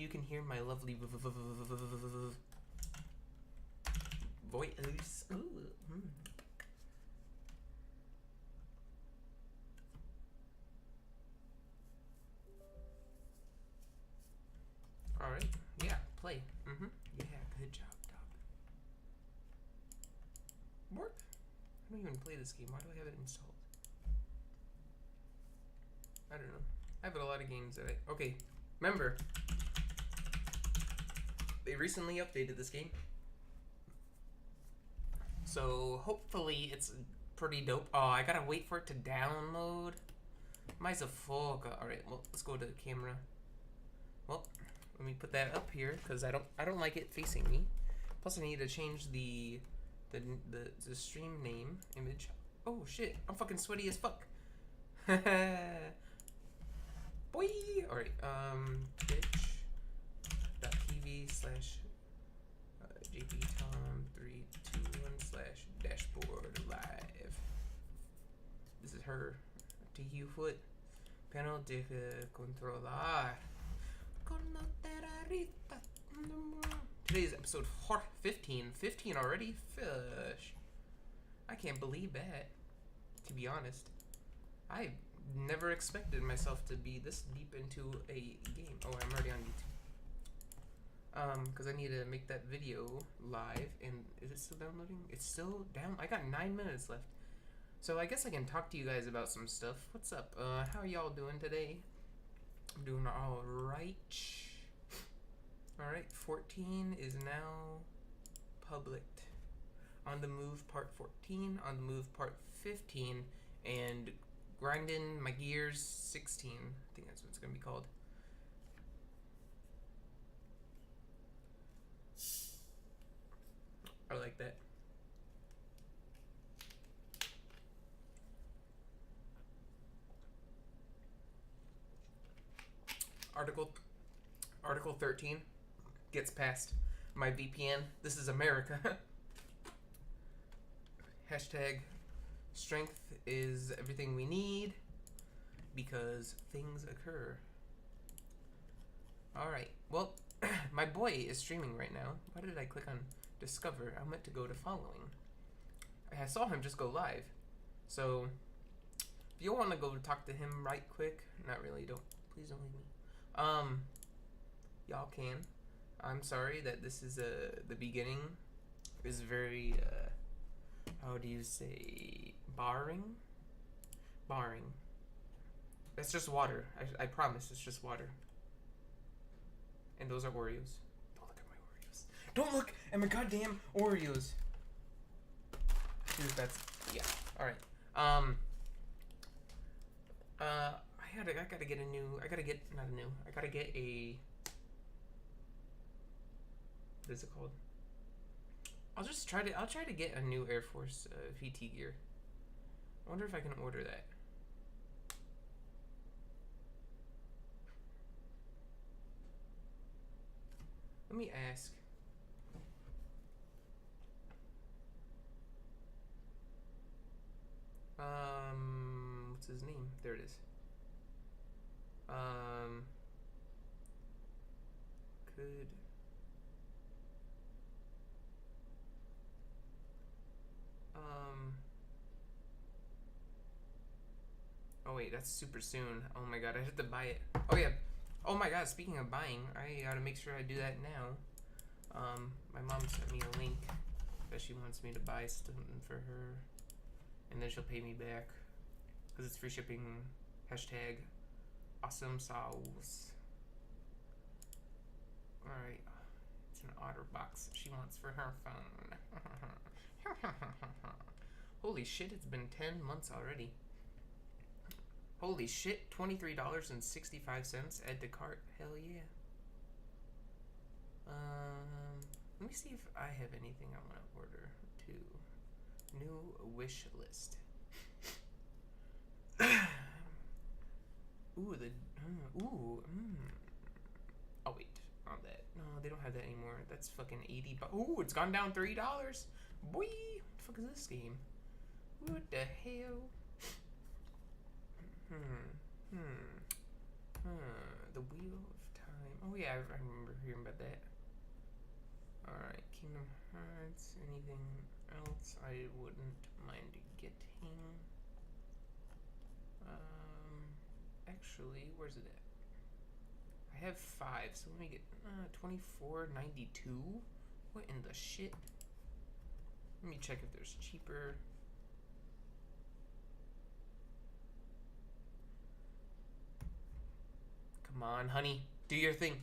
you can hear my lovely voice. Ooh. Alright, yeah, play. Yeah, good job, dog. Work? I don't even play this game. Why do I have it installed? I don't know. I have a lot of games that I... Okay, remember, they recently updated this game. So, hopefully it's pretty dope. Oh, I gotta wait for it to download. Mine's a fuck. Alright, well, let's go to the camera. Well, let me put that up here, because I don't like it facing me. Plus, I need to change the stream name image. Oh, shit. I'm fucking sweaty as fuck. Boy! Alright, twitch.tv/jptom321/dashboard live. This is her. TQ foot. Panel de controlar. Today's episode 15. 15 already? Fish. I can't believe that, to be honest. I never expected myself to be this deep into a game. Oh, I'm already on YouTube. Because I need to make that video live. And is it still downloading? It's still down. I got 9 minutes left. So I guess I can talk to you guys about some stuff. What's up? How are y'all doing today? I'm doing alright. Alright, 14 is now publicked. On the Move Part 14, On the Move Part 15, and Grinding My Gears 16. I think that's what it's going to be called. I like that. Article 13 gets past my VPN. This is America. Hashtag strength is everything we need because things occur. Alright, well, my boy is streaming right now. Why did I click on discover? I meant to go to following. I saw him just go live. So, if you want to go talk to him right quick, not really, please don't leave me. Y'all can. I'm sorry that this is the beginning is very how do you say barring? It's just water. I promise it's just water. And those are Oreos. Don't look at my Oreos. Don't look at my goddamn Oreos. Dude, that's yeah. Alright. I gotta get a new. I gotta get a. What is it called? I'll try to get a new Air Force VT gear. I wonder if I can order that. Let me ask. What's his name? There it is. Could oh wait, that's super soon. Oh my god, I have to buy it. Oh yeah. Oh my god, speaking of buying, I gotta make sure I do that now. My mom sent me a link that she wants me to buy something for her, and then she'll pay me back because it's free shipping. Hashtag awesome sauce. Alright. It's an OtterBox she wants for her phone. Holy shit, it's been 10 months already. Holy shit, $23.65. Add to cart. Hell yeah. Let me see if I have anything I want to order too. New wish list. Ooh, Oh wait, on that. No, they don't have that anymore. That's fucking 80 bucks. Ooh, it's gone down $3. Boy, what the fuck is this game? What the hell? The Wheel of Time. Oh yeah, I remember hearing about that. Alright, Kingdom Hearts. Anything else I wouldn't mind getting? Actually, where's it at? I have 5, so let me get 24.92. What in the shit? Let me check if there's cheaper. Come on, honey, do your thing,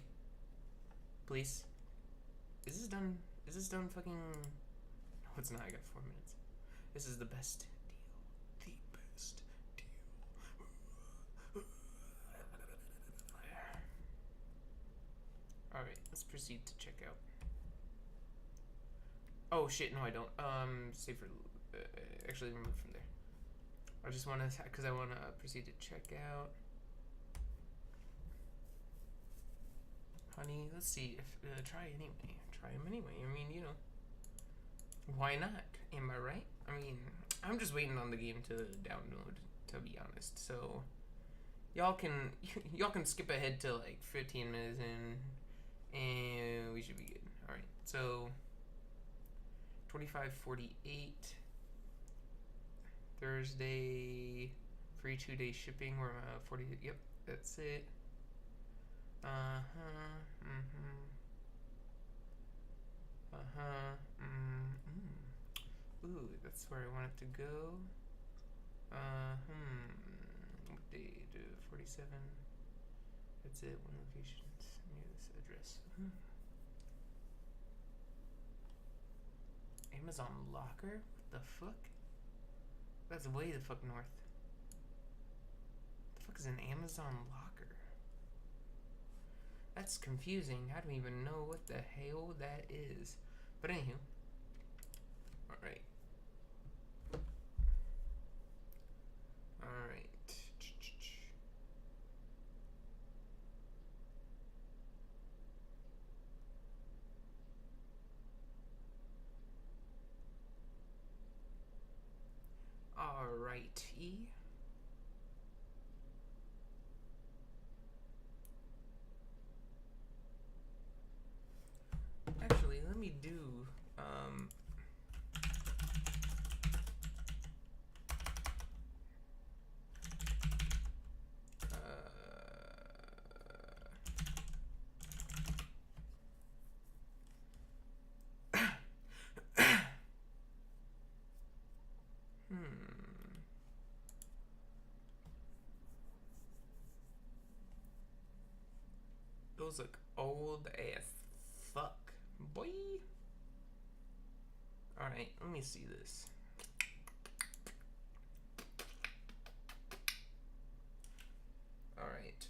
please. Is this done? Is this done? Fucking. No, it's not. I got 4 minutes. This is the best deal. The best deal. Alright, let's proceed to check out. Oh shit, no I don't. Save for... actually remove from there. I just want to... because I want to proceed to check out. Honey, let's see if... try anyway. Try them anyway. I mean, you know. Why not? Am I right? I mean, I'm just waiting on the game to download, to be honest. So, y'all can skip ahead to like 15 minutes and we should be good. All right. So, 25.48 Thursday, free 2-day shipping. We're 40. Yep, that's it. Ooh, that's where I want it to go. What day? 47. That's it. One location near this address. Amazon Locker? What the fuck? That's way the fuck north. The fuck is an Amazon Locker? That's confusing. I don't even know what the hell that is. But anywho. Alright. Alright. Alrighty. Actually, let me do those look old as fuck, boy. Alright, let me see this. Alright.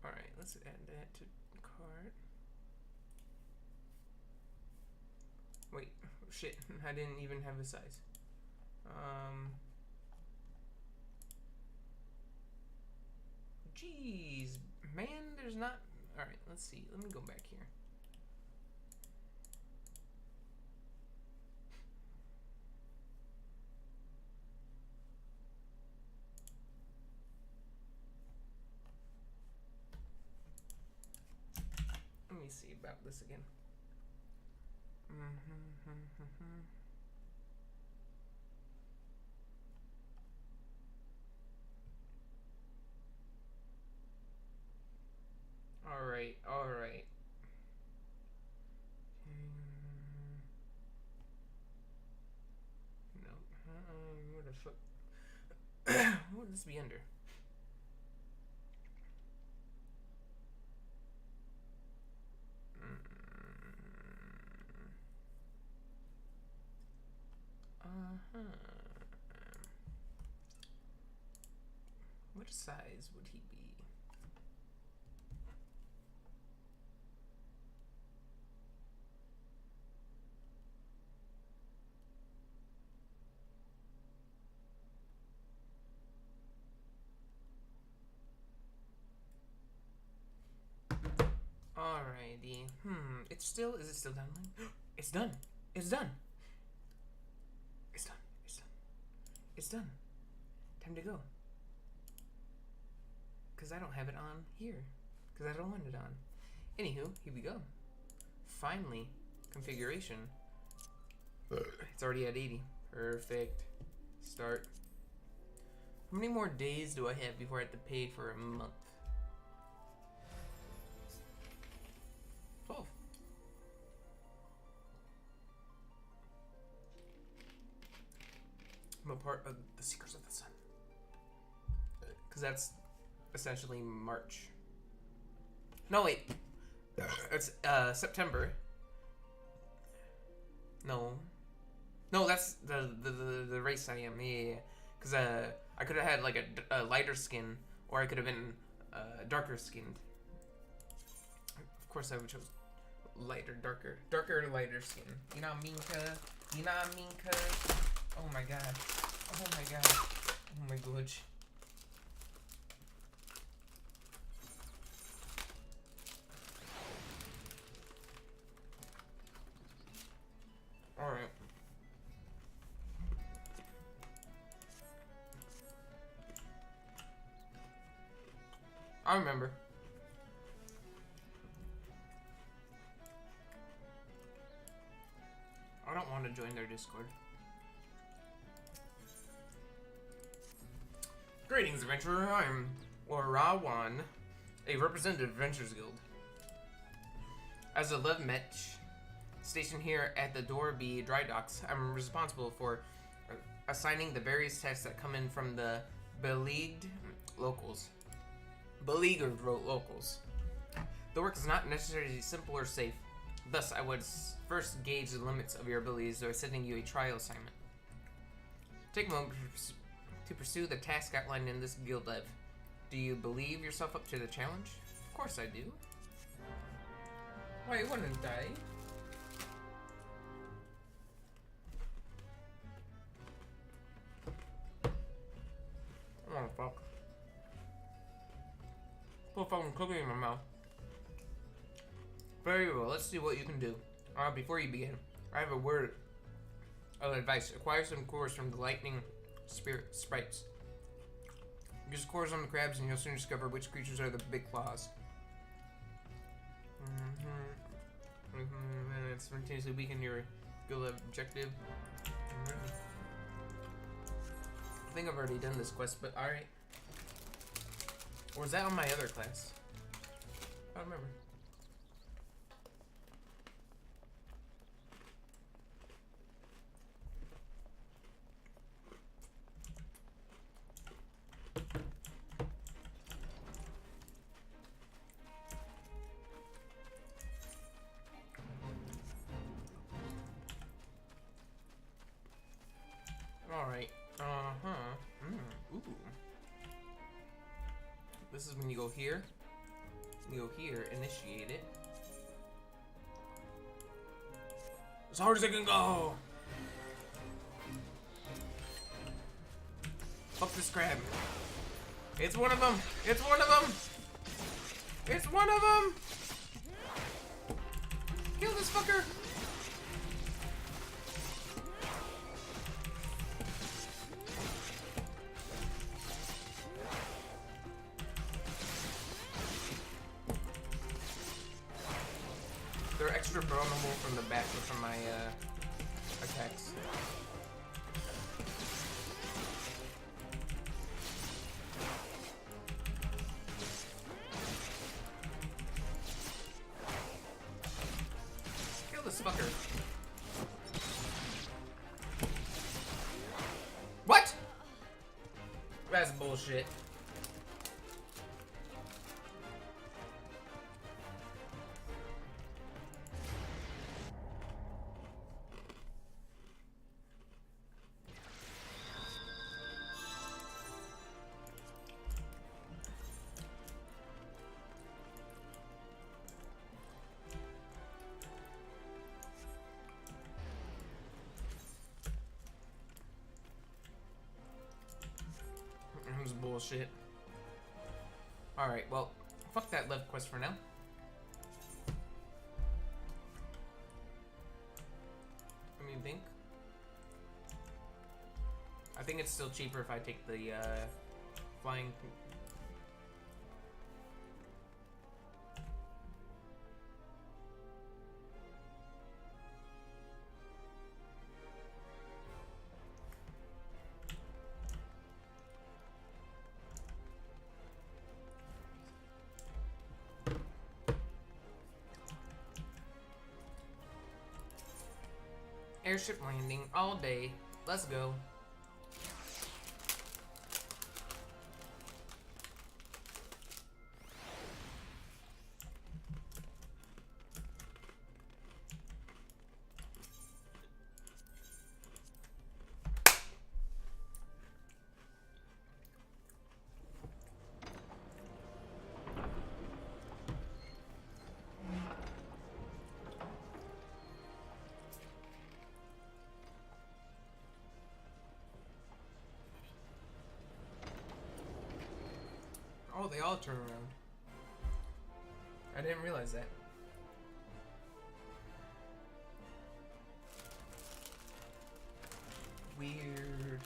Alright, let's add that to cart. Wait, shit, I didn't even have a size. Jeez, man, there's not... Alright, let's see. Let me go back here. Let me see about this again. Alright, alright. No. What the fuck? What would this be under? What size would he be? Alrighty. It's still... Is it still downloading? It's done. It's done. It's done. It's done. It's done. Time to go. because I don't have it on here. Because I don't want it on. Anywho, here we go. Finally, configuration. It's already at 80. Perfect. Start. How many more days do I have before I have to pay for a month? 12. I'm a part of the Seekers of the Sun. Because that's essentially March. No, wait. It's September. No, that's the race I am. Yeah. Because I could have had like a lighter skin, or I could have been darker skinned. Of course, I would choose lighter, darker, lighter skin. You know what I mean, cuz? You know what I mean, cuz? Oh my god. Oh my god. Oh my god. Alright. I remember. I don't want to join their Discord. Greetings, adventurer. I'm Orawan, a representative of Adventurers Guild. As a love match stationed here at the Dorby Dry Docks, I'm responsible for assigning the various tasks that come in from the beleaguered locals. The work is not necessarily simple or safe. Thus, I would first gauge the limits of your abilities by sending you a trial assignment. Take a moment to pursue the task outlined in this guild live. Do you believe yourself up to the challenge? Of course I do. Why wouldn't I? Oh fuck. Put a fucking cookie in my mouth. Very well, let's see what you can do. Before you begin, I have a word of advice. Acquire some cores from the lightning spirit sprites. Use cores on the crabs and you'll soon discover which creatures are the big claws. And simultaneously weaken your guild objective. I think I've already done this quest, but alright. Or was that on my other class? I don't remember. Alright. Ooh. This is when you go here. You go here, initiate it. As hard as I can go! Fuck this crab. It's one of them! It's one of them! It's one of them! Kill this fucker! They're extra vulnerable from the back from my attacks. Kill this fucker. What? That's bullshit. Bullshit. Alright, well, fuck that left quest for now. I think it's still cheaper if I take the flying airship landing all day. Let's go. Oh, they all turn around. I didn't realize that. Weird.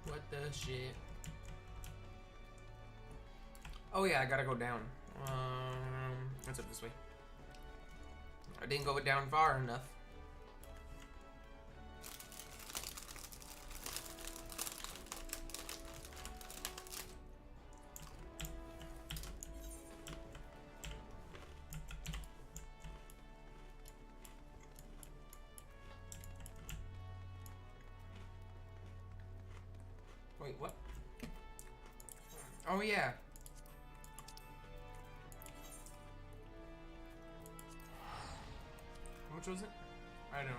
What the shit? Oh yeah, I gotta go down. What's up this way? I didn't go down far enough. Wait, what? Oh yeah. How much was it? I don't know.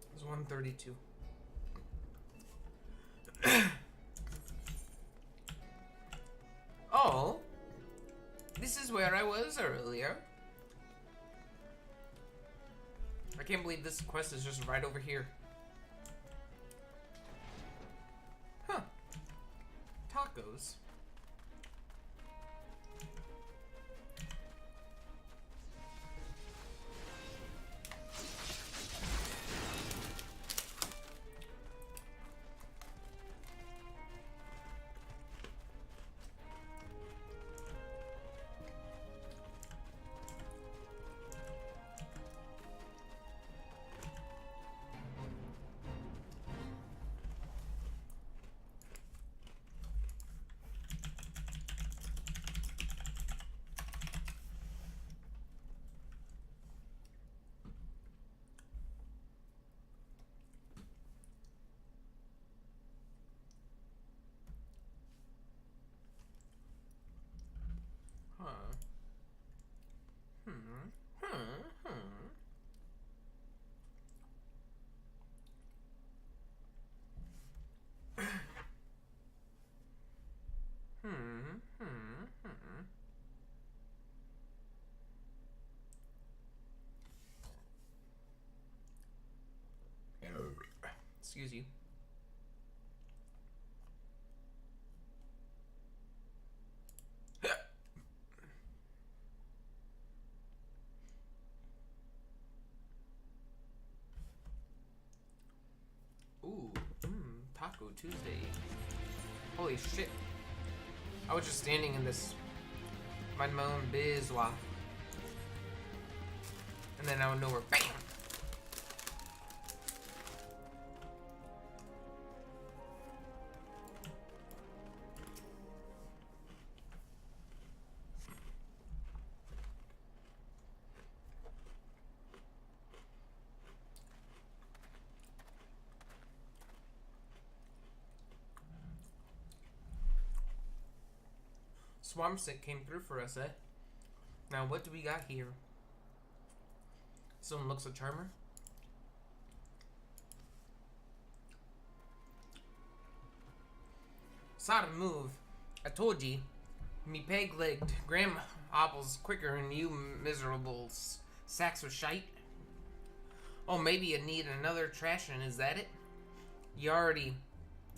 It was 132. Oh, this is where I was earlier. I can't believe this quest is just right over here. Huh. Tacos. Excuse you. Ooh, Taco Tuesday. Holy shit. I was just standing in this, minding my own biz, and then out of nowhere, BAM! Swampsick came through for us, eh? Now, what do we got here? Someone looks a charmer. Saw the move. I told you. Me peg-legged grandma hobbles quicker than you miserable sacks of shite. Oh, maybe you need another trashing, is that it? You already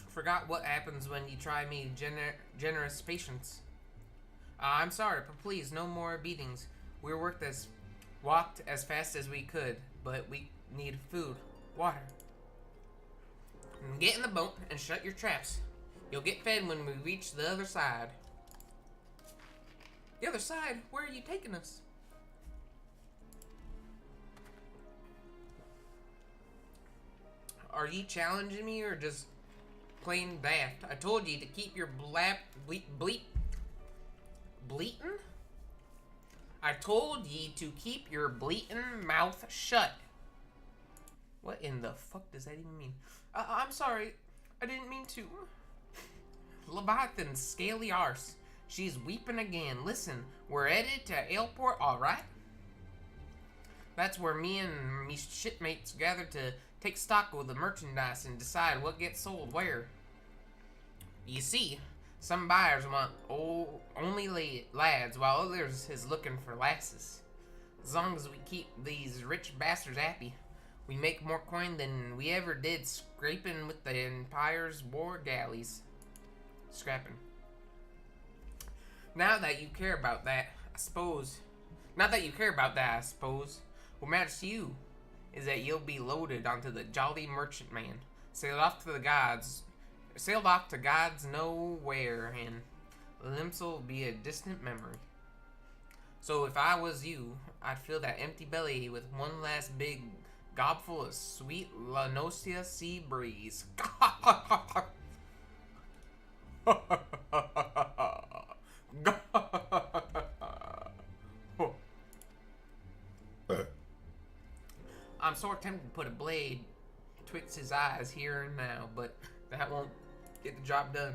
forgot what happens when you try me generous patience. I'm sorry, but please, no more beatings. We walked as fast as we could, but we need food, water. Get in the boat and shut your traps. You'll get fed when we reach the other side. The other side? Where are you taking us? Are you challenging me or just plain daft? I told you to keep your bleating? I told ye to keep your bleating mouth shut. What in the fuck does that even mean? I'm sorry. I didn't mean to. Leviathan, scaly arse. She's weeping again. Listen, we're headed to Aleport, alright? That's where me and me shipmates gather to take stock of the merchandise and decide what gets sold where. You see, some buyers want only lads, while others is looking for lasses. As long as we keep these rich bastards happy, we make more coin than we ever did scraping with the Empire's war galleys. Scrapping. Now that you care about that, I suppose. What matters to you is that you'll be loaded onto the Jolly Merchantman, sailed off to God's nowhere, and Lims'll be a distant memory. So if I was you, I'd fill that empty belly with one last big gobful of sweet La Nocia sea breeze. I'm sort of tempted to put a blade twixt his eyes here and now, but that won't get the job done.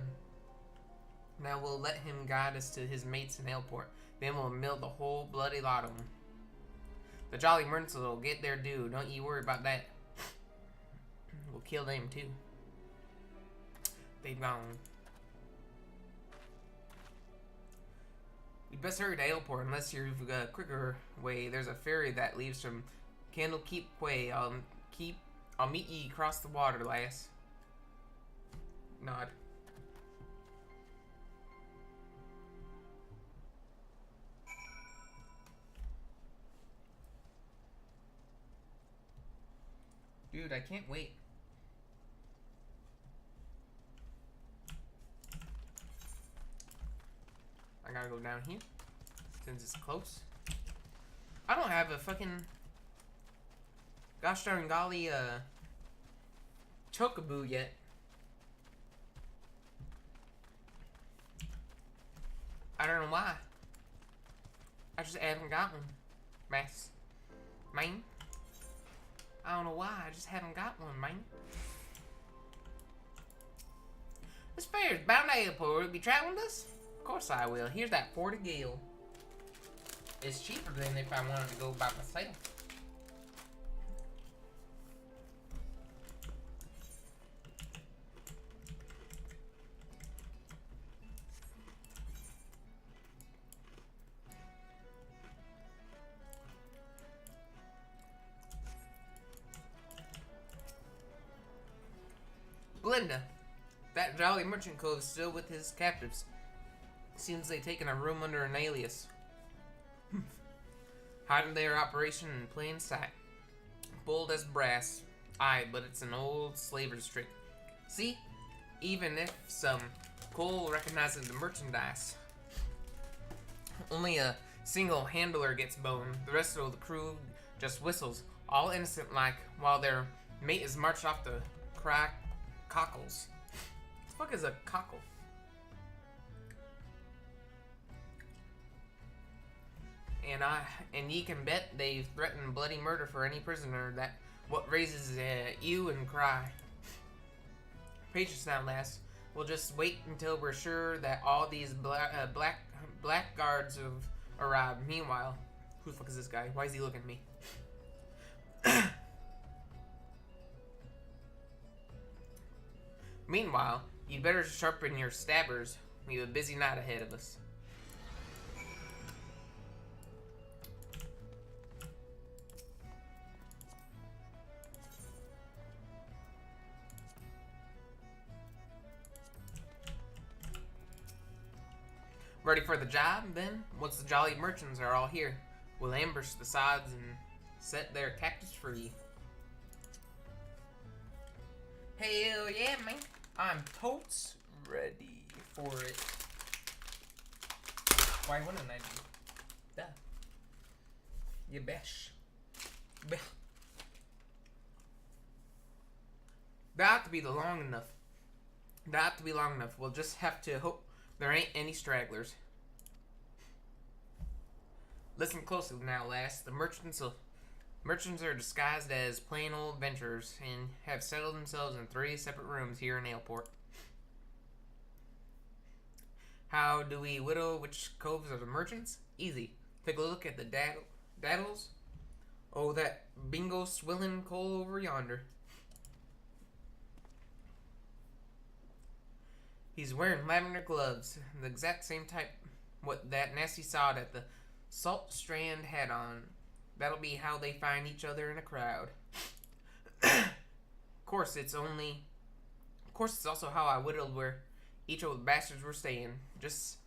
Now we'll let him guide us to his mates in Aleport. Then we'll mill the whole bloody lot of them. The Jolly Merchants will get their due. Don't you worry about that. We'll kill them too. They've gone. You best hurry to Aleport unless you've got a quicker way. There's a ferry that leaves from Candlekeep Quay. I'll meet ye across the water, lass. Nod. Dude, I can't wait. I gotta go down here since it's close. I don't have a fucking gosh darn golly Chocobo yet. I don't know why. I just haven't got one. Man. I don't know why. I just haven't got one, man. This fair's bound to Aleport. Will you be traveling with us? Of course I will. Here's that 40 gil. It's cheaper than if I wanted to go by myself. Glinda, that Jolly Merchant Cove is still with his captives. Seems they've taken a room under an alias. Hiding their operation in plain sight. Bold as brass. Aye, but it's an old slaver's trick. See? Even if some coal recognizes the merchandise, only a single handler gets boned. The rest of the crew just whistles, all innocent like, while their mate is marched off to cry cockles. What the fuck is a cockle? And ye can bet they've threatened bloody murder for any prisoner that what raises you and cry. Patience now, lass. We'll just wait until we're sure that all these blackguards have arrived. Meanwhile, who the fuck is this guy? Why is he looking at me? Meanwhile, you'd better sharpen your stabbers. We have a busy night ahead of us. Ready for the job, then? Once the jolly merchants are all here, we'll ambush the sods and set their captives free. Hell yeah, man. I'm totes ready for it. Why wouldn't I be? Duh. You besh. That ought to be long enough. That ought to be long enough. We'll just have to hope there ain't any stragglers. Listen closely now, lass. The merchants are disguised as plain old adventurers and have settled themselves in 3 separate rooms here in Aleport. How do we whittle which coves are the merchants? Easy. Take a look at the daddles. Oh, that bingo swilling coal over yonder. He's wearing lavender gloves, the exact same type what that nasty sod at the Salt Strand had on. That'll be how they find each other in a crowd. Of course, it's also how I whittled where each of the bastards were staying. Just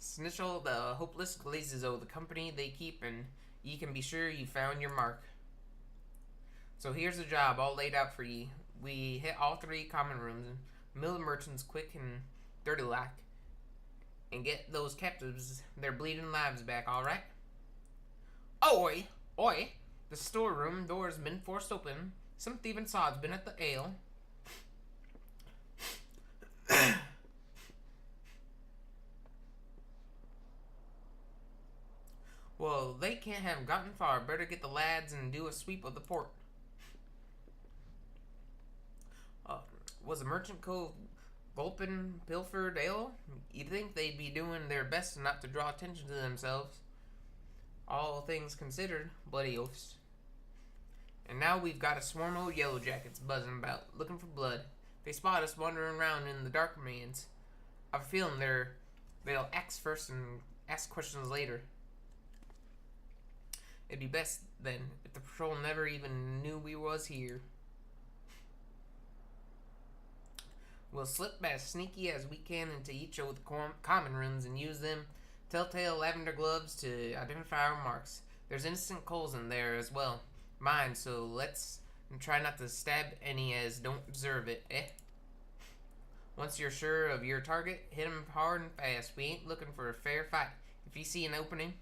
snitchel the hopeless glazes o' the company they keep, and ye can be sure you found your mark. So here's the job all laid out for ye. We hit all 3 common rooms and mill the merchants quick and dirty like, and get those captives their bleeding lives back, alright? Oi! Oi! The storeroom door's been forced open. Some thieving sod's been at the ale. Well, they can't have gotten far. Better get the lads and do a sweep of the port. Was the merchant cove gulpin' pilfered ale? You'd think they'd be doing their best not to draw attention to themselves. All things considered, bloody oafs. And now we've got a swarm of yellow jackets buzzing about, looking for blood. They spot us wandering around in the dark remains. I've a feeling they'll axe first and ask questions later. It'd be best, then, if the patrol never even knew we was here. We'll slip as sneaky as we can into each of the common rooms and use them telltale lavender gloves to identify our marks. There's innocent coals in there as well. Mine, so let's try not to stab any as don't deserve it, eh? Once you're sure of your target, hit 'em hard and fast. We ain't looking for a fair fight. If you see an opening,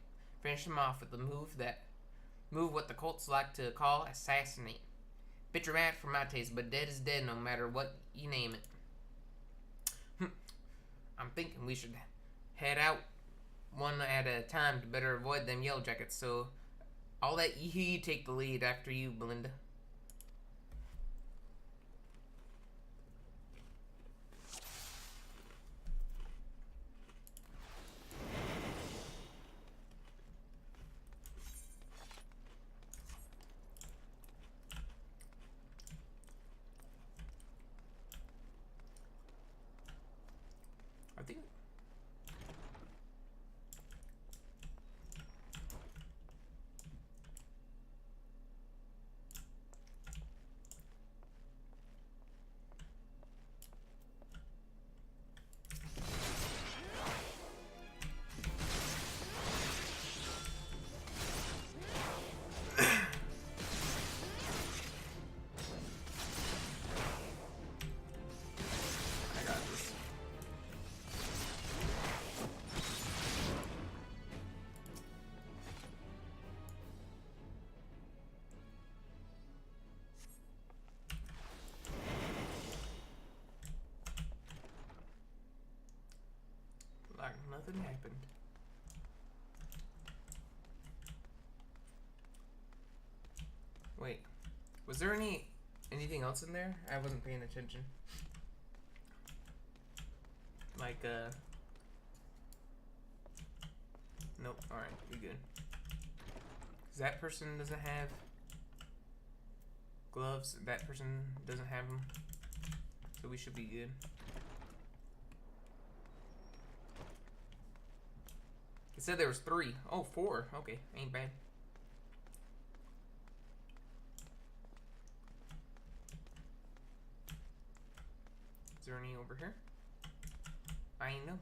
finish 'em off with the move what the Colts like to call assassinate. Bit dramatic for my taste, but dead is dead no matter what you name it. I'm thinking we should head out one at a time to better avoid them yellow jackets, so I'll let you take the lead after you, Belinda. I think I got this. Like nothing happened. Wait, was there anything else in there? I wasn't paying attention. Like, nope, alright, we good. 'Cause that person doesn't have gloves, that person doesn't have them, so we should be good. It said there was 3. Oh, 4. Okay, ain't bad. Is there any over here? I ain't know.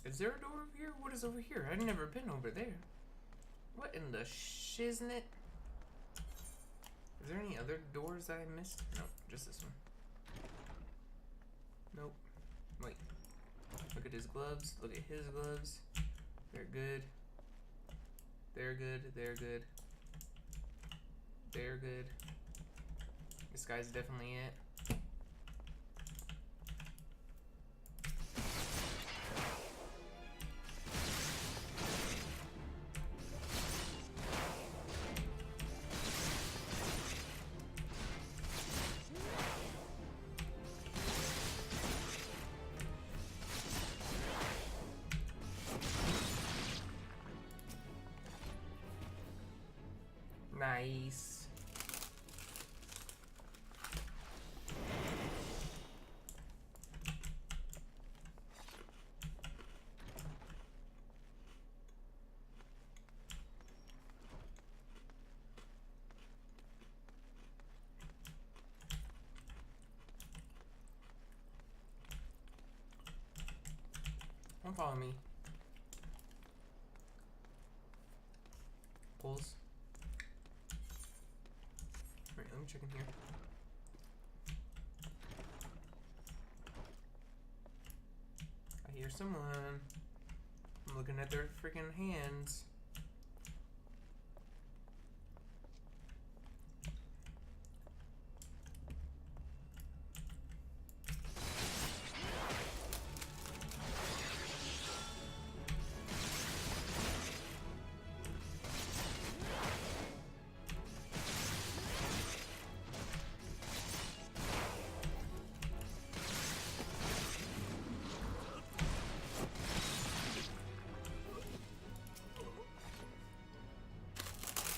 Is there a door over here? What is over here? I've never been over there. What in the shiznit? Is there any other doors I missed? Nope, just this one. Nope. Wait. Look at his gloves. Look at his gloves. They're good. They're good. They're good. They're good. This guy's definitely it. Nice. Don't follow me. Pulls. Alright, let me check in here. I hear someone. I'm looking at their freaking hands.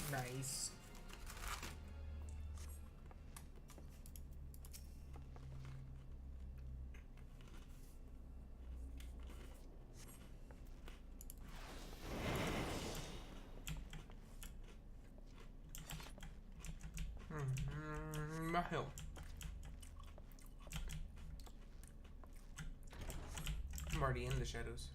Nice. My hill. I'm already in the shadows.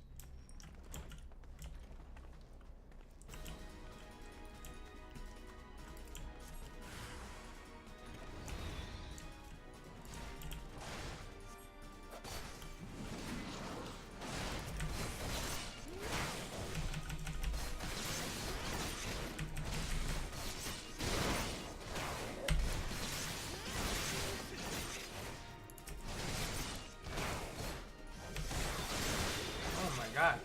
God.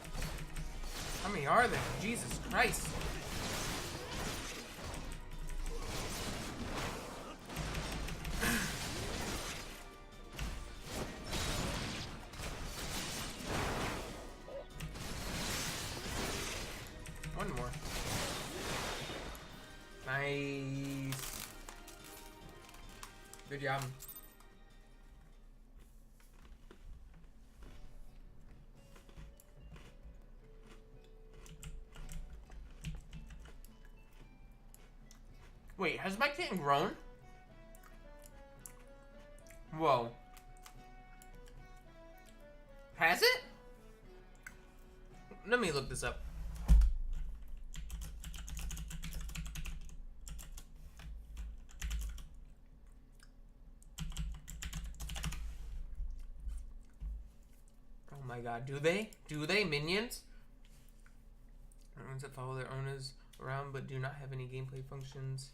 How many are there? Jesus Christ. One more. Nice. Good job. Wait, has my kitten grown? Whoa. Has it? Let me look this up. Oh my god, do they? Do they, minions? Ones that follow their owners around but do not have any gameplay functions.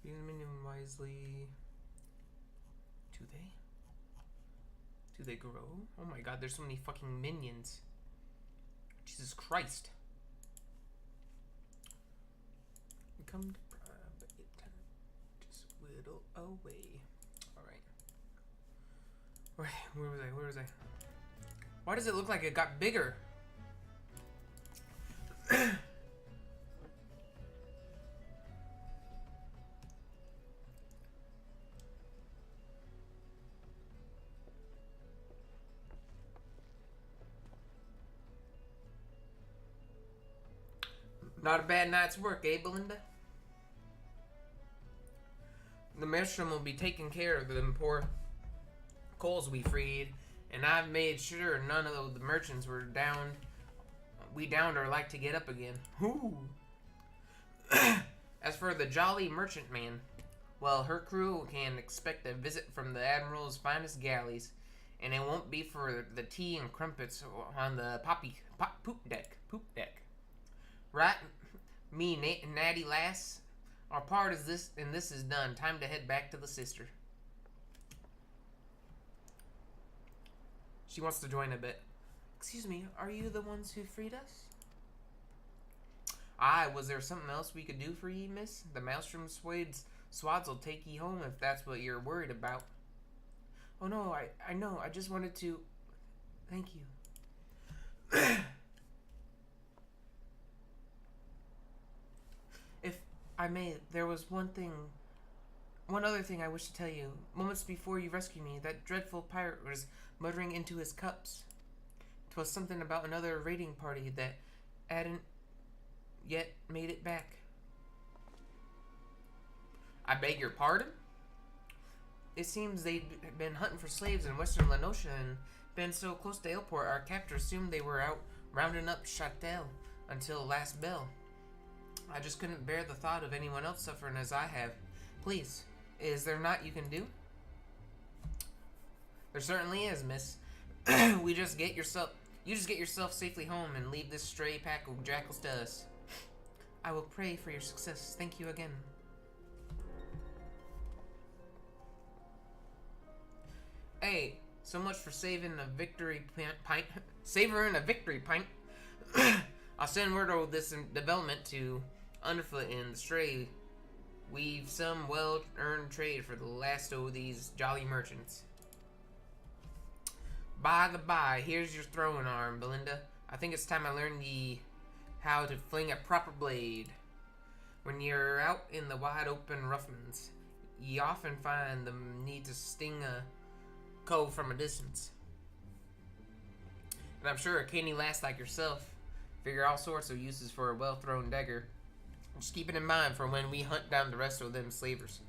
Use the minion wisely. Do they? Do they grow? Oh my god, there's so many fucking minions. Jesus Christ. Come to but it just whittle away. Alright. Where was I? Where was I? Why does it look like it got bigger? Not a bad night's work, eh, Belinda? the Maelstrom will be taking care of them poor coals we freed, and I've made sure none of the merchants were downed. We downed or like to get up again. Whoo! As for the Jolly Merchantman, well, her crew can expect a visit from the Admiral's finest galleys, and it won't be for the tea and crumpets on the poop deck. Right, me natty lass? Our part is this, and this is done. Time to head back to the sister. She wants to join a bit. Excuse me, are you the ones who freed us? Aye, was there something else we could do for ye, miss? The Maelstrom swads will take ye home if that's what you're worried about. Oh no, I know, I just wanted to... Thank you. If I may, there was one other thing I wish to tell you. Moments before you rescued me, that dreadful pirate was muttering into his cups. 'Twas something about another raiding party that hadn't yet made it back. I beg your pardon? It seems they'd been hunting for slaves in western Lenosha and been so close to Ailport, our captor assumed they were out rounding up Châtel until last bell. I just couldn't bear the thought of anyone else suffering as I have. Please, is there naught you can do? There certainly is, miss. You just get yourself safely home and leave this stray pack of jackals to us. I will pray for your success. Thank you again. Hey, so much for saving a victory pint. Savoring a victory pint. I'll send word of this development to Underfoot and the Stray. We've some well-earned trade for the last of these jolly merchants. By the by, here's your throwing arm, Belinda. I think it's time I learned how to fling a proper blade. When you're out in the wide open roughlands, you often find the need to sting a cove from a distance. And I'm sure a canny lass like yourself figure all sorts of uses for a well-thrown dagger. Just keep it in mind for when we hunt down the rest of them slavers.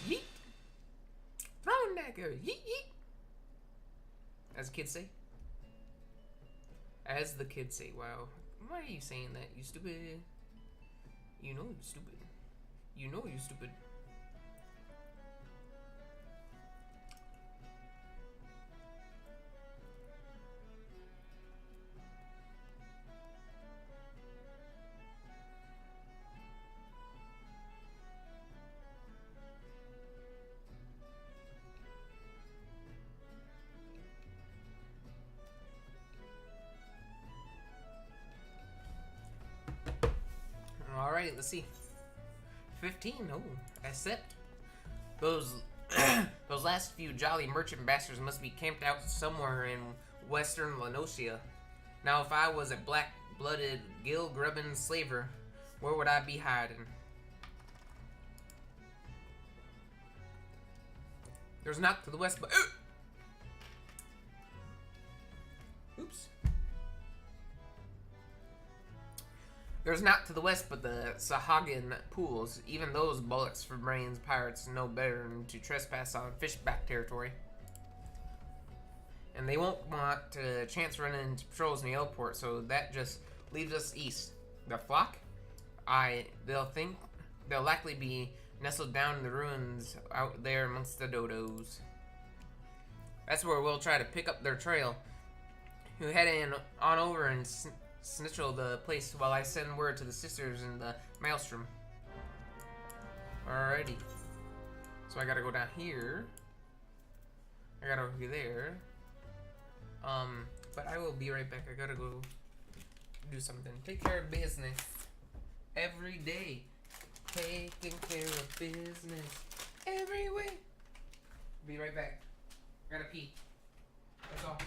Yeet! Throwing dagger! Yeet yeet! As the kids say. As the kids say. Wow. Why are you saying that, you stupid? You know you stupid. You know you stupid. Alright, let's see. 15. Oh, accept. Those those last few jolly merchant bastards must be camped out somewhere in western Lenosha. Now, if I was a black-blooded, gill-grubbing slaver, where would I be hiding? There's not to the west, but... Oops. There's not to the west but the Sahagan pools. Even those bullets for brains pirates know better than to trespass on fishback territory. And they won't want a chance running into patrols in the airport, so that just leaves us east. The flock? They'll likely be nestled down in the ruins out there amongst the dodos. That's where we'll try to pick up their trail. You head on over and snitchel the place while I send word to the sisters in the Maelstrom. Alrighty. So I gotta go down here. I gotta go there. But I will be right back. I gotta go do something. Take care of business. Every day. Taking care of business. Every way. Be right back. I gotta pee. That's all.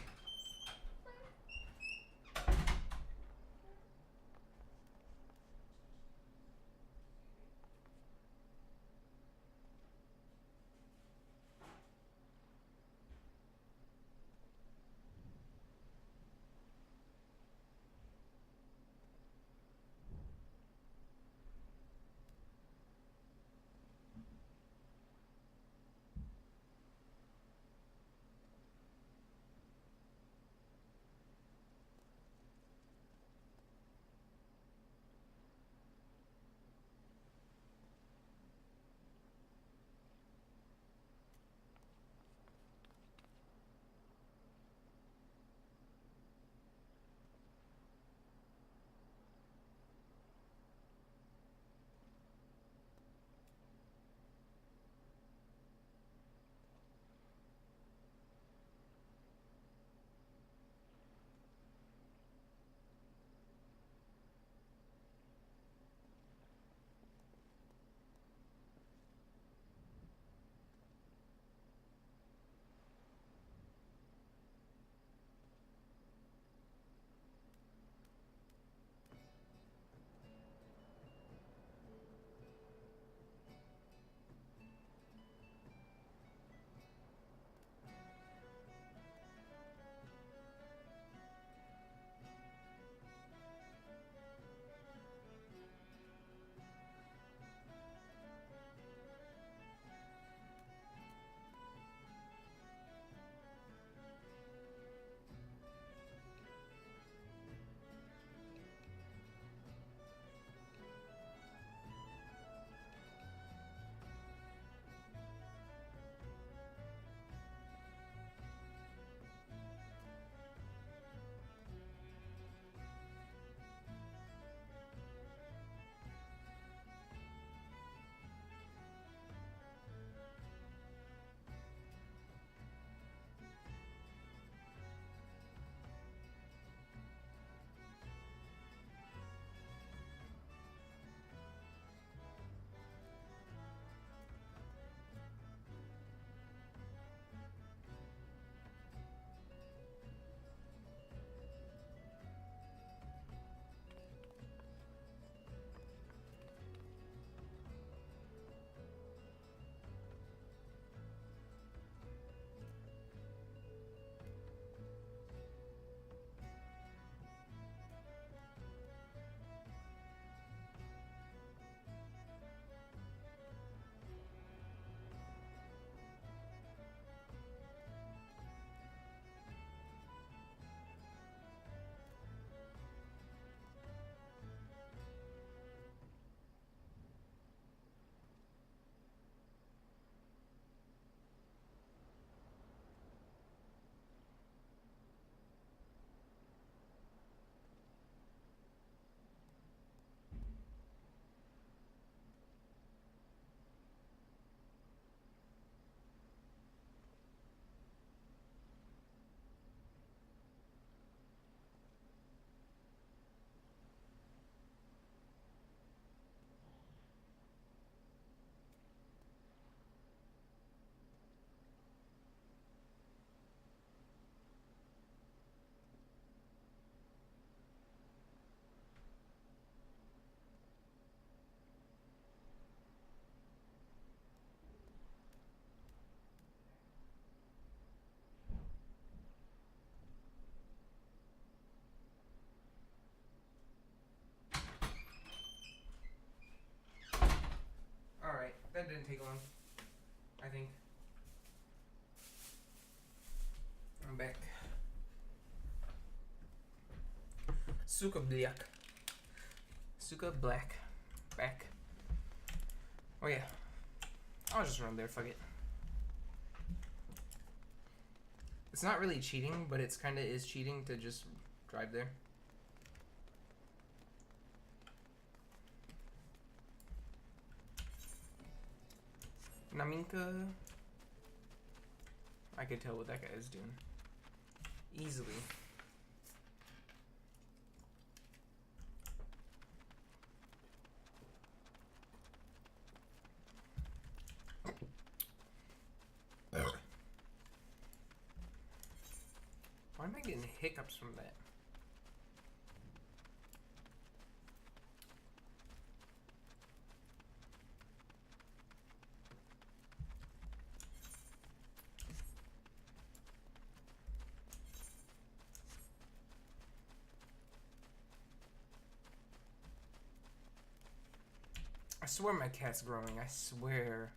didn't take long. I think. I'm back. Suka Black. Suka Black. Back. Oh yeah. I'll just run there, fuck it. It's not really cheating, but it's kinda is cheating to just drive there. Naminka. I could tell what that guy is doing. Easily. Why am I getting hiccups from that? I swear my cat's growing. I swear.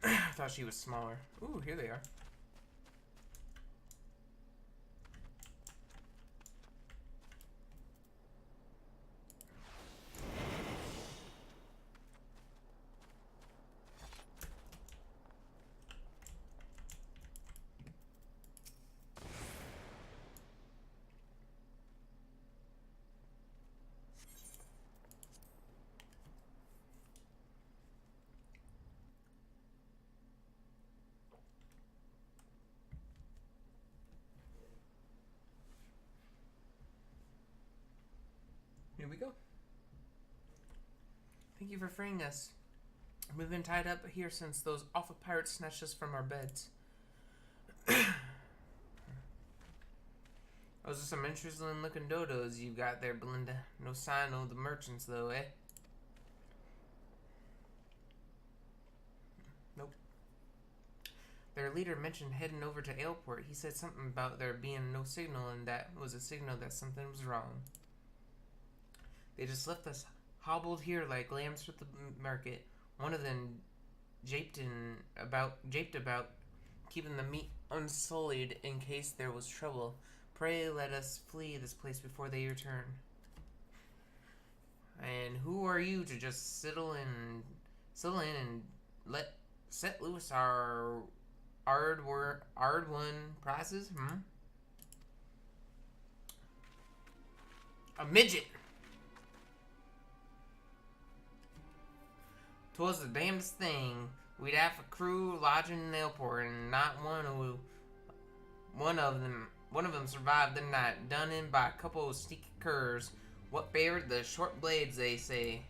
I thought she was smaller. Ooh, here they are. Here we go. Thank you for freeing us. We've been tied up here since those awful pirates snatched us from our beds. Those are some interesting looking dodos you got there, Belinda. No sign of the merchants though, eh? Nope. Their leader mentioned heading over to Aleport. He said something about there being no signal, and that was a signal that something was wrong. They just left us hobbled here like lambs for the market. One of them japed about keeping the meat unsullied in case there was trouble. Pray let us flee this place before they return. And who are you to just settle in and set loose our Ard-won prizes? A midget. 'Twas the damnedest thing. We'd have a crew lodging in the airport, and not one of them survived the night, done in by a couple of sneaky curs. What favored the short blades, they say.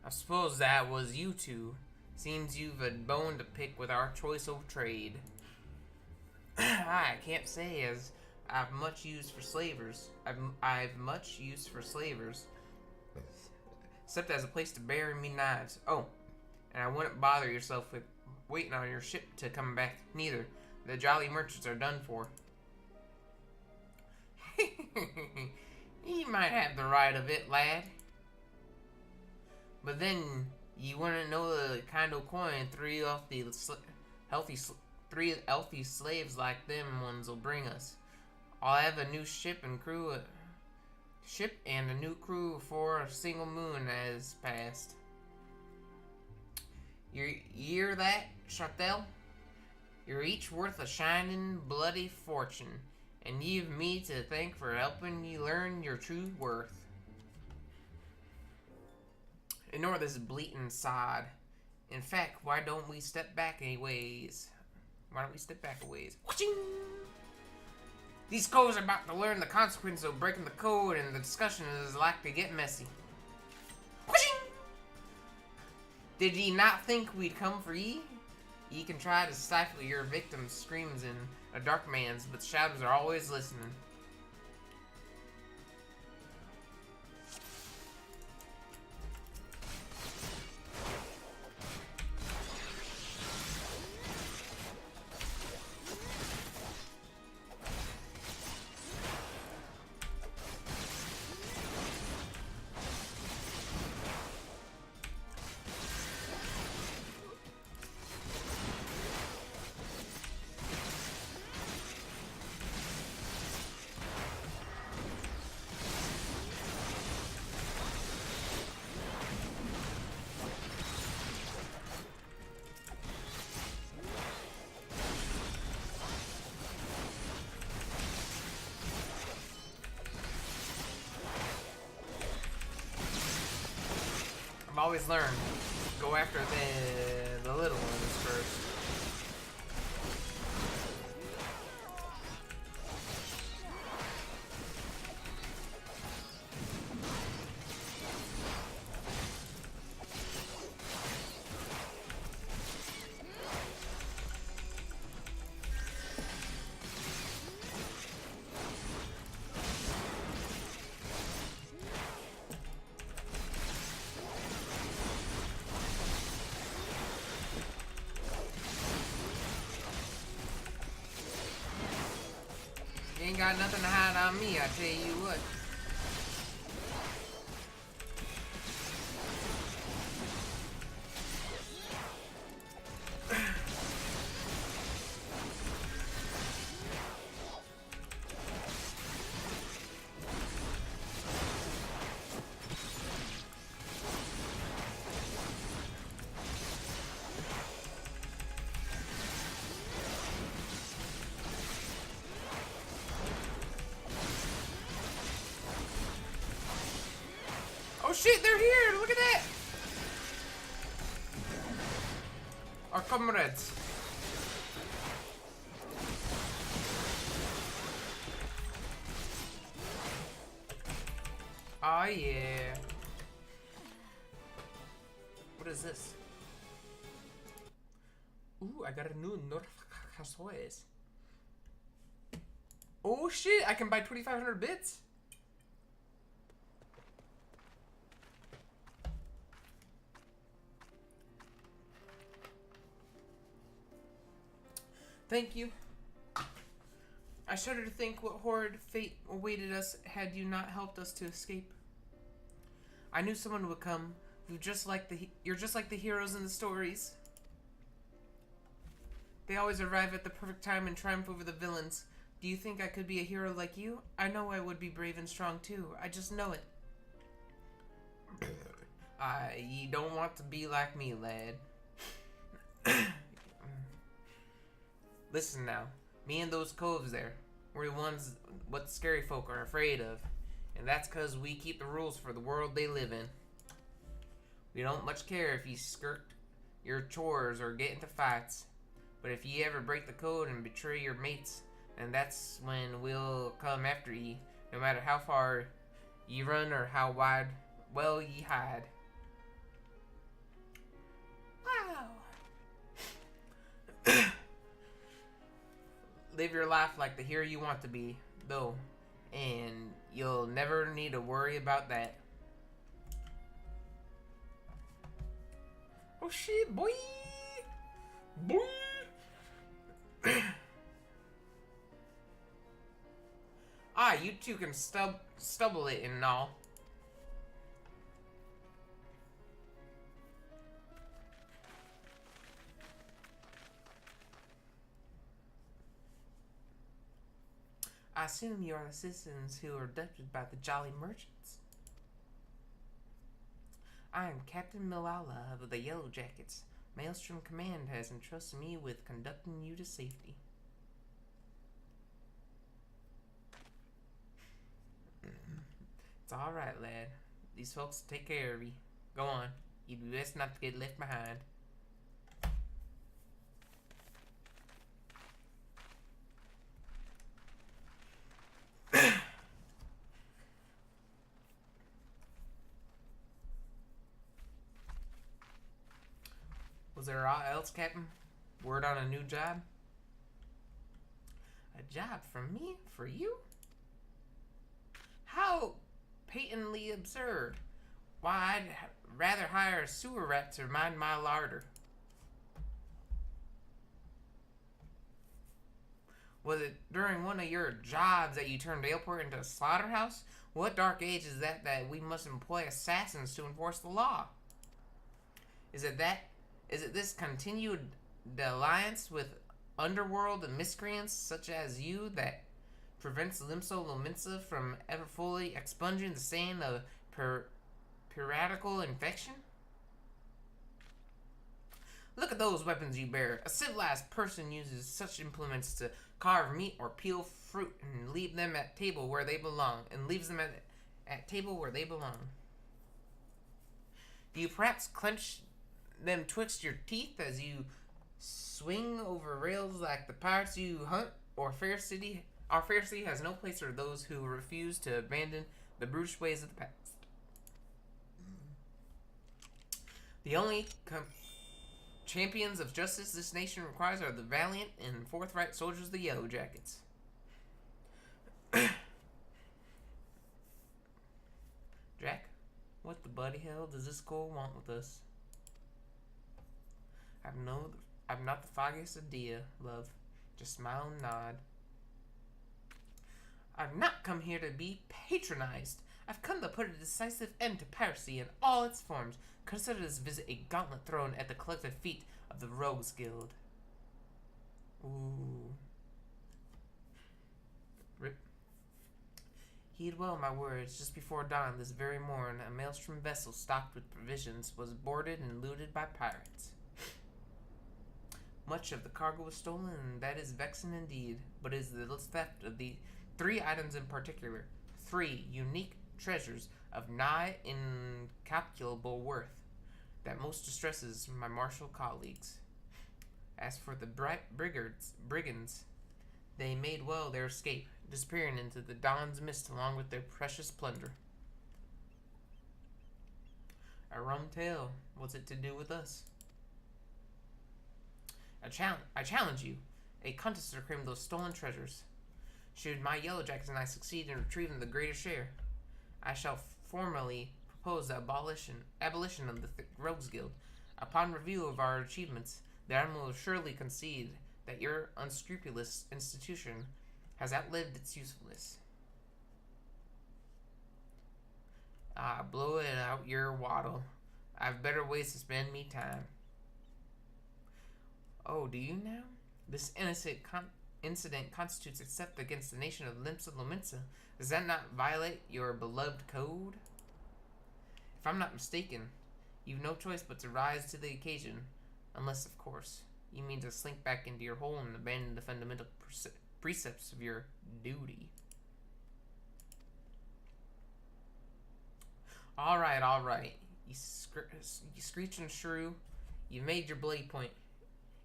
I suppose that was you two. Seems you've a bone to pick with our choice of trade. I can't say as I've much use for slavers. I've much use for slavers. Except as a place to bury me knives. Oh, and I wouldn't bother yourself with waiting on your ship to come back, neither. The jolly merchants are done for. You might have the right of it, lad. But then you wouldn't know the kind of coin three healthy slaves like them ones will bring us. I'll have a new ship and a new crew before a single moon has passed. You hear that, Chartel? You're each worth a shining, bloody fortune, and you've me to thank for helping you learn your true worth. Ignore this bleating sod. In fact, why don't we step back a ways? Wha-ching! These codes are about to learn the consequences of breaking the code, and the discussion is like to get messy. Wha-ching! Did ye not think we'd come for ye? Ye can try to stifle your victim's screams in a dark man's, but shadows are always listening. I've always learned, go after the little ones first. You ain't got nothing to hide on me, I tell you what. Oh shit, they're here! Look at that! Our comrades. Oh yeah. What is this? Ooh, I got a new Norfacasoes. Oh shit, I can buy 2,500 bits? Thank you. I shudder to think what horrid fate awaited us had you not helped us to escape. I knew someone would come. You're just like the heroes in the stories. They always arrive at the perfect time and triumph over the villains. Do you think I could be a hero like you? I know I would be brave and strong too. I just know it. You don't want to be like me, lad. Listen now, me and those coves there, we're the ones what the scary folk are afraid of. And that's cause we keep the rules for the world they live in. We don't much care if you skirt your chores or get into fights. But if you ever break the code and betray your mates, then that's when we'll come after ye, no matter how far ye run or how wide well ye hide. Wow. Live your life like the hero you want to be, though, and you'll never need to worry about that. Oh shit, boy! Boy! You two can stubble it and all. I assume you are the citizens who were abducted by the Jolly Merchants. I am Captain Milala of the Yellow Jackets. Maelstrom Command has entrusted me with conducting you to safety. It's alright, lad. These folks take care of you. Go on. You'd be best not to get left behind. Was there aught else, Captain? Word on a new job? A job from me? For you? How patently absurd. Why, I'd rather hire a sewer rat to mind my larder. Was it during one of your jobs that you turned Aleport into a slaughterhouse? What dark age is that we must employ assassins to enforce the law? Is it this continued alliance with underworld and miscreants such as you that prevents Limso Lominsa from ever fully expunging the stain of piratical infection? Look at those weapons you bear. A civilized person uses such implements to carve meat or peel fruit and leave them at table where they belong. Do you perhaps clench them twixt your teeth as you swing over rails like the pirates you hunt? Or fair city, our fair city has no place for those who refuse to abandon the brutish ways of the past. The only champions of justice this nation requires are the valiant and forthright soldiers of the Yellow Jackets. Jack, what the bloody hell does this school want with us? I've not the foggiest idea, love. Just smile and nod. I've not come here to be patronized. I've come to put a decisive end to piracy in all its forms. Consider this visit a gauntlet thrown at the collective feet of the Rogues Guild. Ooh. Rip. Heed well my words. Just before dawn this very morn, a maelstrom vessel stocked with provisions was boarded and looted by pirates. Much of the cargo was stolen, and that is vexing indeed. But it is the theft of the 3 items in particular, 3 unique treasures of nigh incalculable worth, that most distresses my martial colleagues. As for the brigands, they made well their escape, disappearing into the dawn's mist along with their precious plunder. A rum tale. What's it to do with us? I challenge you, a contest to reclaim those stolen treasures. Should my Yellow Jackets and I succeed in retrieving the greater share, I shall formally propose the abolition of the Rogues Guild. Upon review of our achievements, the Admiral will surely concede that your unscrupulous institution has outlived its usefulness. Ah, blow it out your waddle. I've better ways to spend me time. Oh, do you now? This incident constitutes a theft against the nation of Limsa Lominsa. Does that not violate your beloved code? If I'm not mistaken, you've no choice but to rise to the occasion, unless, of course, you mean to slink back into your hole and abandon the fundamental precepts of your duty. All right. You screeching shrew. You made your blade point.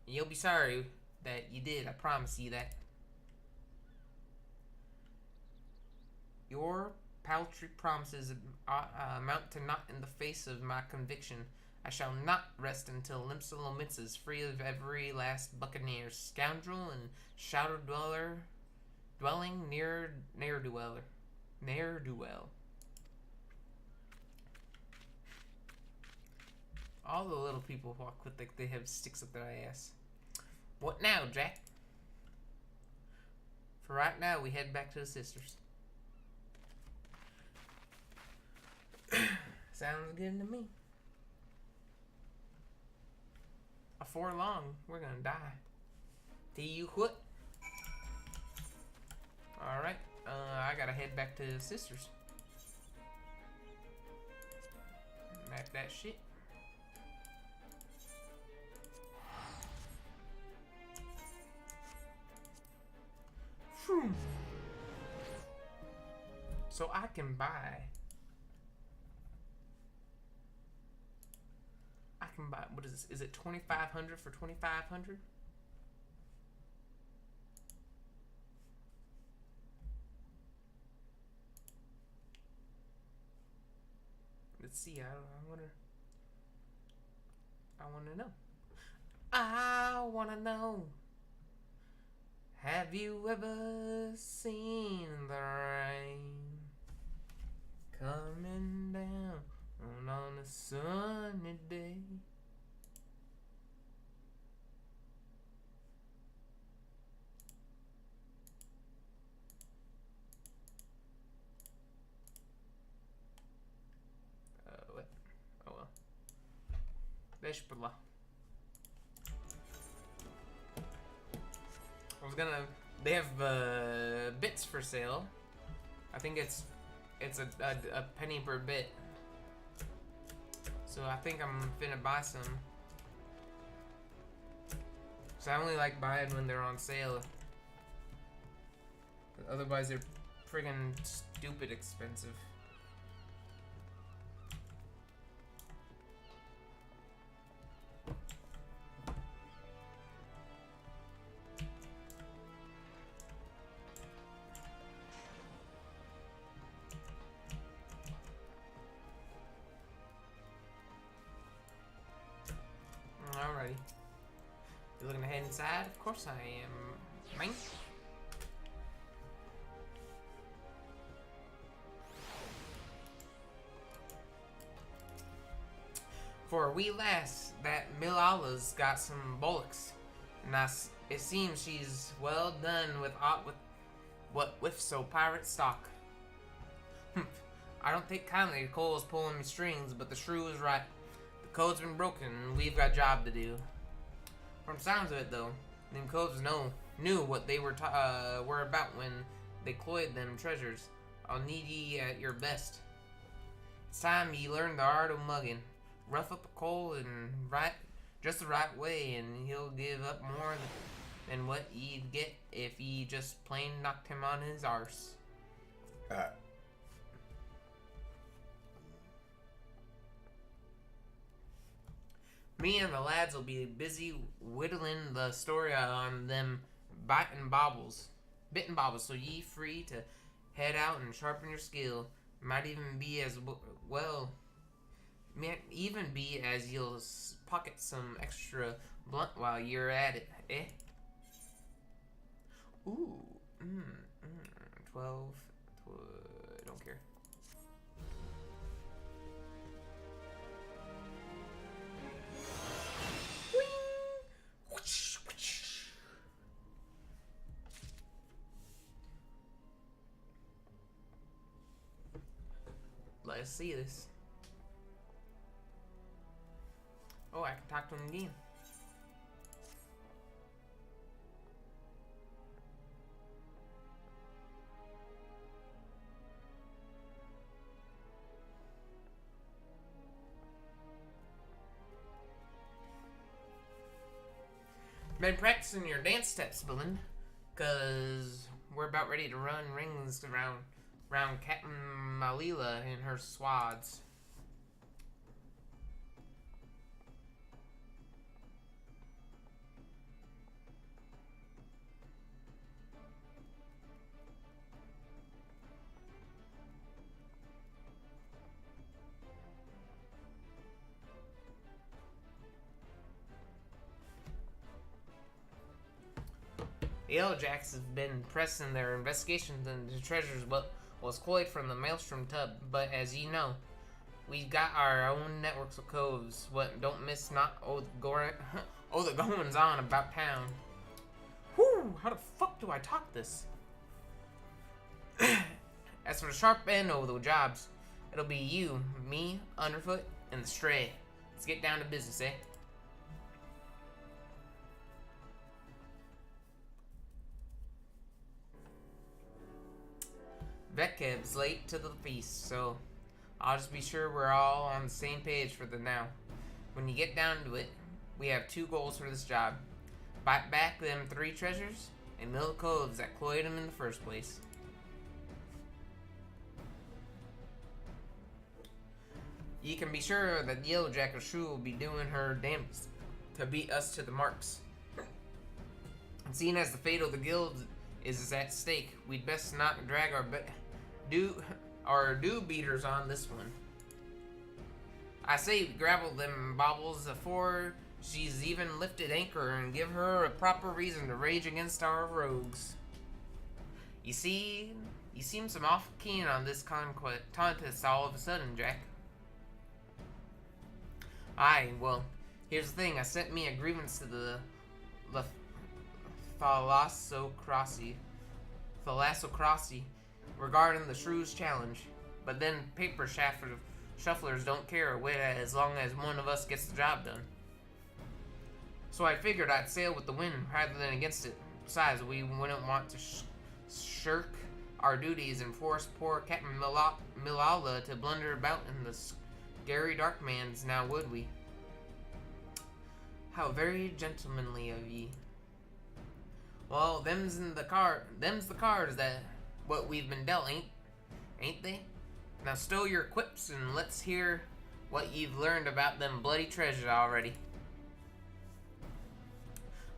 You'll be sorry that you did, I promise you that. Your paltry promises amount to naught in the face of my conviction. I shall not rest until Limsa Lominsa is free of every last buccaneer, scoundrel, and shadow dwelling ne'er-do-well. All the little people walk with like they have sticks up their ass. What now, Jack? For right now, we head back to the sisters. Sounds good to me. Before long, we're gonna die. Do you what? Alright, I gotta head back to the sisters. Map that shit. So I can buy. What is this? Is it 2,500 for 2,500? Let's see. I wanna know. Have you ever seen the rain coming down on a sunny day? What? Oh well. Beshbala. They have bits for sale. I think it's a penny per bit. So I think I'm finna buy some. So I only like buying when they're on sale. Otherwise they're friggin' stupid expensive. Alrighty. You looking to head inside? Of course I am. Mine. For a wee lass, that Milala's got some bullocks, and it seems she's well done with with so pirate stock. I don't take kindly to Cole's pulling me strings, but the shrew is right. The code's been broken, and we've got a job to do. From sounds of it, though, them codes knew what they were about when they cloyed them treasures. I'll need ye at your best. It's time ye learned the art of mugging. Rough up a Cole and just the right way, and he'll give up more than what ye'd get if ye just plain knocked him on his arse. Me and the lads will be busy whittling the story on them bitten baubles, so ye free to head out and sharpen your skill. Might even be as well. Might even be as you'll pocket some extra blunt while you're at it, eh? Ooh, 12, don't care. Let's see this. Oh, I can talk to him again. Been practicing your dance steps, Belinda, cause we're about ready to run rings around Captain Malila and her swads. The Yellowjacks have been pressing their investigations into treasures what was cloyed from the Maelstrom tub, but as ye know, we've got our own networks of coves. What don't miss not the goings on about town. Whew, how the fuck do I talk this? As for the sharp end of the jobs, it'll be you, me, Underfoot, and the Stray. Let's get down to business, eh? Vetkev's late to the feast, so I'll just be sure we're all on the same page for the now. When you get down to it, we have two goals for this job. Bite back them 3 treasures, and mill the coves that cloyed them in the first place. You can be sure that the Yellowjack Shrew will be doing her damnedest to beat us to the marks. And seeing as the fate of the guild is at stake, we'd best not drag our do beaters on this one. I say grapple them baubles afore she's even lifted anchor and give her a proper reason to rage against our rogues. You seem some awful keen on this contest all of a sudden, Jack. Aye, well, here's the thing. I sent me a grievance to the Thalassocracy regarding the Shrew's challenge, but then paper shufflers don't care a whit as long as one of us gets the job done. So I figured I'd sail with the wind rather than against it. Besides, we wouldn't want to shirk our duties and force poor Captain Milala to blunder about in the scary dark man's, now would we? How very gentlemanly of ye. Well, them's the cards that what we've been dealt, ain't they? Now stow your quips and let's hear what you've learned about them bloody treasures already.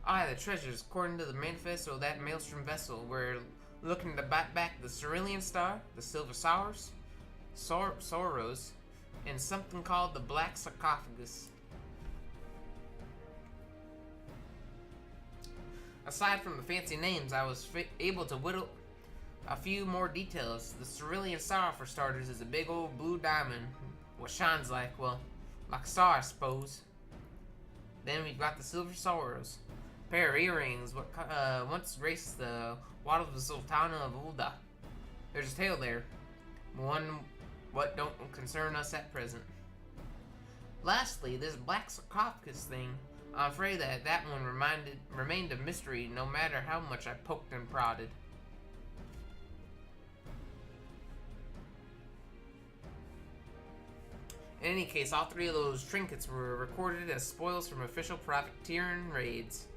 Aye, the treasures, according to the manifesto of that Maelstrom vessel, we're looking to bite back the Cerulean Star, the Silver Sorrows, and something called the Black Sarcophagus. Aside from the fancy names, I was able to whittle a few more details. The cerulean star, for starters, is a big old blue diamond. What shines like, well, like a star, I suppose. Then we've got the silver sorrows. A pair of earrings, what once graced the wattle of the Sultana of Ulda. There's a tale there. One what don't concern us at present. Lastly, this black sarcophagus thing. I'm afraid that one remained a mystery no matter how much I poked and prodded. In any case, all three of those trinkets were recorded as spoils from official profiteering raids.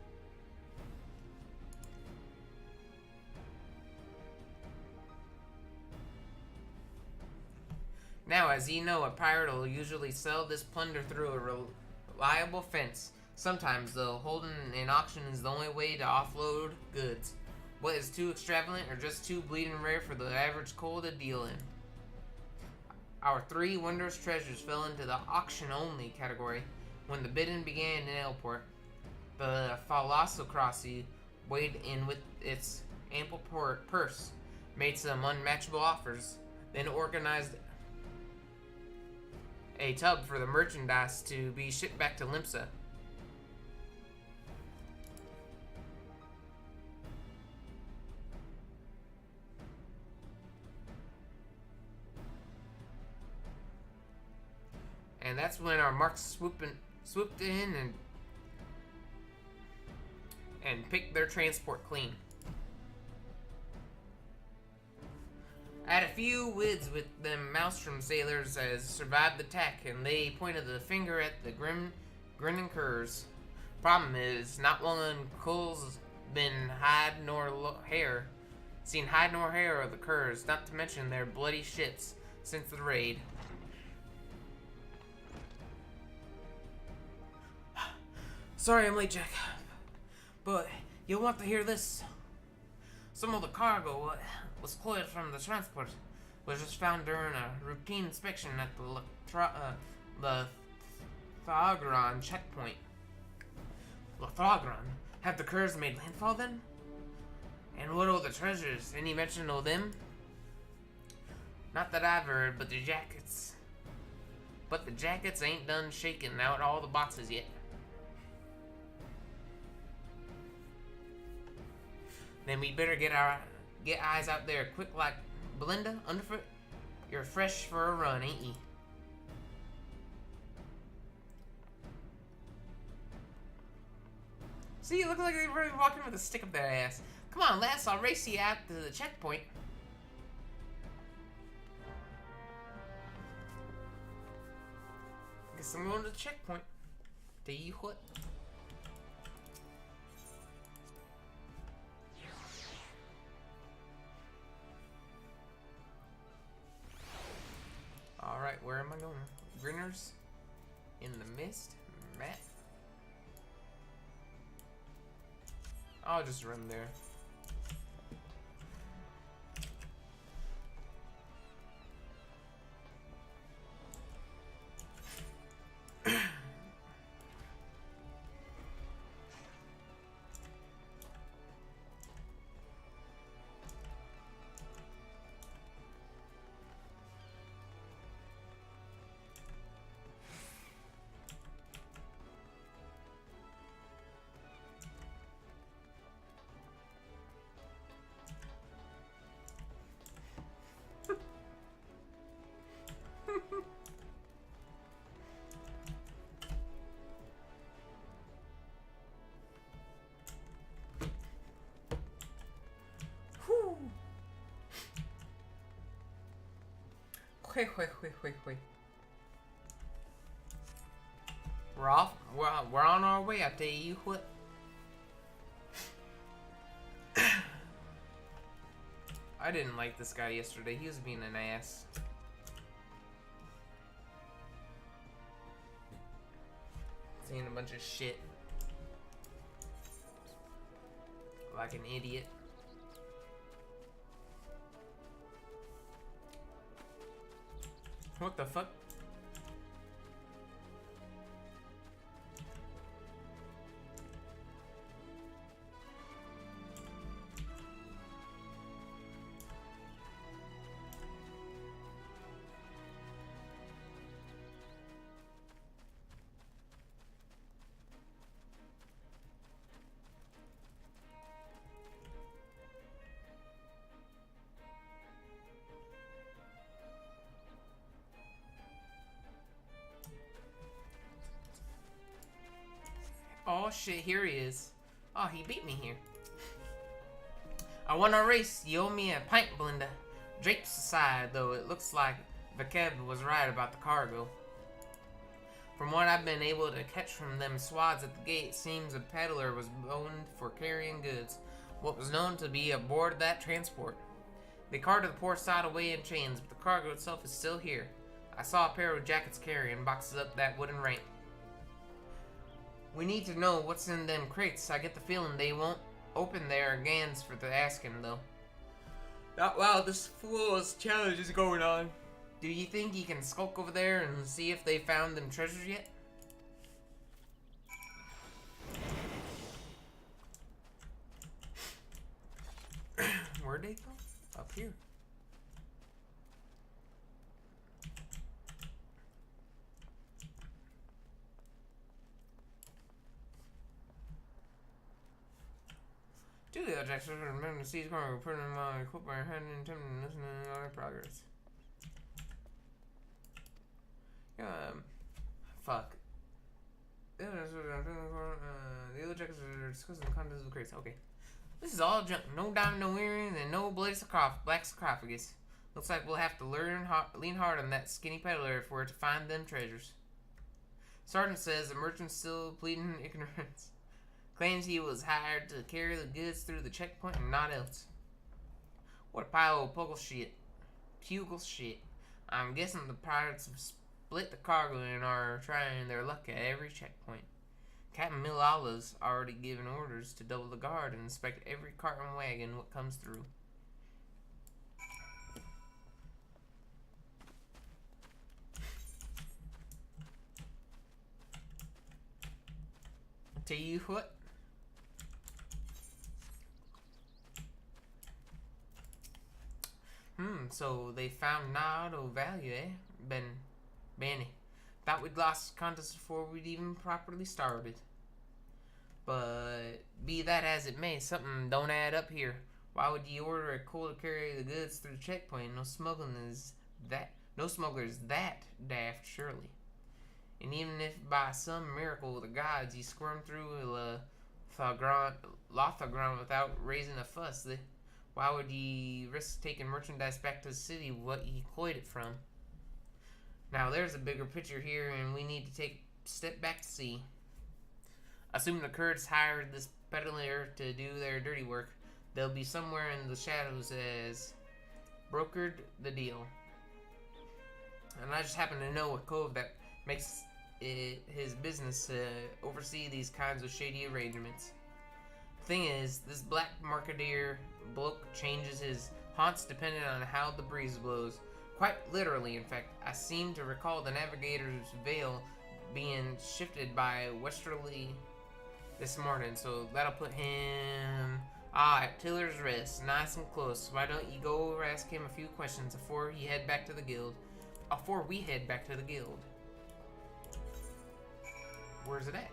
Now, as you know, a pirate will usually sell this plunder through a reliable fence. Sometimes, though, holding an auction is the only way to offload goods. What is too extravagant or just too bleeding rare for the average coal to deal in. Our three wondrous treasures fell into the auction-only category when the bidding began in Elport. The Thalassocracy weighed in with its ample purse, made some unmatchable offers, then organized a tub for the merchandise to be shipped back to Limsa. And that's when our marks swooped in and picked their transport clean. I had a few wids with them Maelstrom sailors as survived the attack, and they pointed the finger at the grinning curs. Problem is, not one Kull's been seen hide nor hair of the curs, not to mention their bloody shits since the raid. Sorry I'm late, Jack, but you'll want to hear this. Some of the cargo was cleared from the transport was just found during a routine inspection at the Thagron checkpoint. Thagron? Have the curs made landfall then? And what are the treasures? Any mention of them? Not that I've heard, but the jackets ain't done shaking out all the boxes yet. Then we better get eyes out there quick like Belinda, Underfoot. You're fresh for a run, ain't ye? See, you look like they're really walking with a stick up their ass. Come on, lass, I'll race you out to the checkpoint. Guess I'm going to the checkpoint. Tell you what. Alright, where am I going? Grinners in the mist? Matt? I'll just run there. Wait. We're off. We're on our way. I tell you what. I didn't like this guy yesterday. He was being an ass. Saying a bunch of shit. Like an idiot. What the fuck? shit, here he is. Oh, he beat me here. I won a race. You owe me a pint, Belinda. Drapes aside, though, it looks like Vakeb was right about the cargo. From what I've been able to catch from them swads at the gate, seems a peddler was boned for carrying goods, what was known to be aboard that transport. They carted the poor sod away in chains, but the cargo itself is still here. I saw a pair of jackets carrying boxes up that wooden ramp. We need to know what's in them crates. I get the feeling they won't open their gans for the asking, though. Not while this fool's challenge is going on. Do you think you can skulk over there and see if they found them treasures yet? Where'd they go? Up here. Do the objections remember to seize cargo, put them on equip by hand and attempt to listen to our progress. Fuck. The other jackets are discussing the contents of the crates. Okay. This is all junk. No diamond, no earrings, and no black sarcophagus. Looks like we'll have to lean hard on that skinny peddler if we're to find them treasures. Sergeant says the merchant's still pleading ignorance. Claims he was hired to carry the goods through the checkpoint and not else. What a pile of puggle shit. I'm guessing the pirates have split the cargo and are trying their luck at every checkpoint. Captain Millala's already given orders to double the guard and inspect every cart and wagon what comes through. Tell you what. So they found not of value, eh? Benny. Thought we'd lost contest before we'd even properly started. But be that as it may, something don't add up here. Why would you order a coal to carry the goods through the checkpoint? No smuggler is that daft, surely. And even if by some miracle of the gods you squirm through Lothagron without raising a fuss, why would ye risk taking merchandise back to the city what ye cloyed it from? Now there's a bigger picture here, and we need to take a step back to see. Assuming the Kurds hired this peddler to do their dirty work, they'll be somewhere in the shadows as brokered the deal. And I just happen to know a cove that makes it his business to oversee these kinds of shady arrangements. Thing is, this black marketeer bloke changes his haunts depending on how the breeze blows. Quite literally, in fact. I seem to recall the navigator's veil being shifted by westerly this morning, so that'll put him at Tiller's Rest, nice and close. Why don't you go over ask him a few questions before we head back to the guild? Where's it at?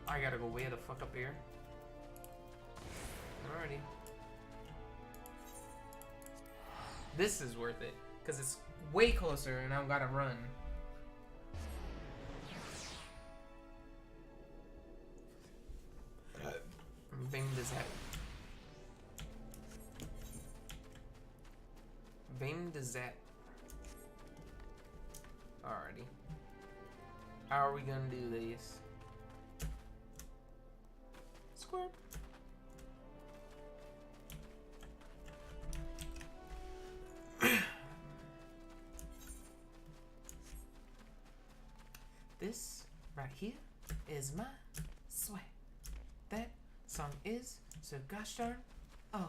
I gotta go way the fuck up here. Alrighty. This is worth it, because it's way closer and I've gotta run. Bing does that. Bing does that. Alrighty. How are we gonna do this? Squirt. This right here is my sweat. That song is so gosh darn oh.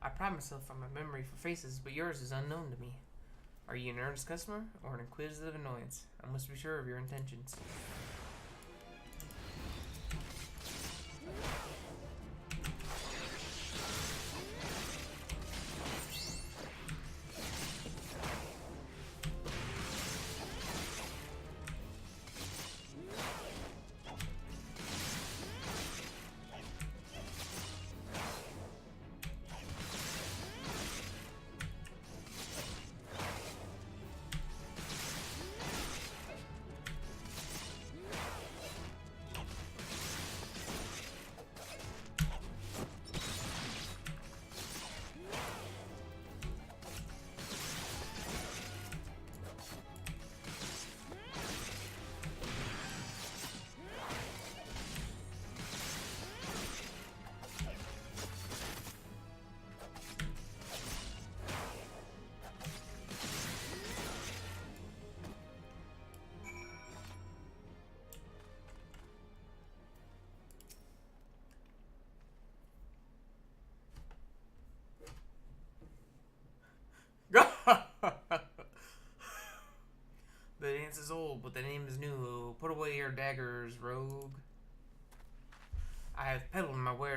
I pride myself on my memory for faces, but yours is unknown to me. Are you an earnest customer or an inquisitive annoyance? I must be sure of your intentions.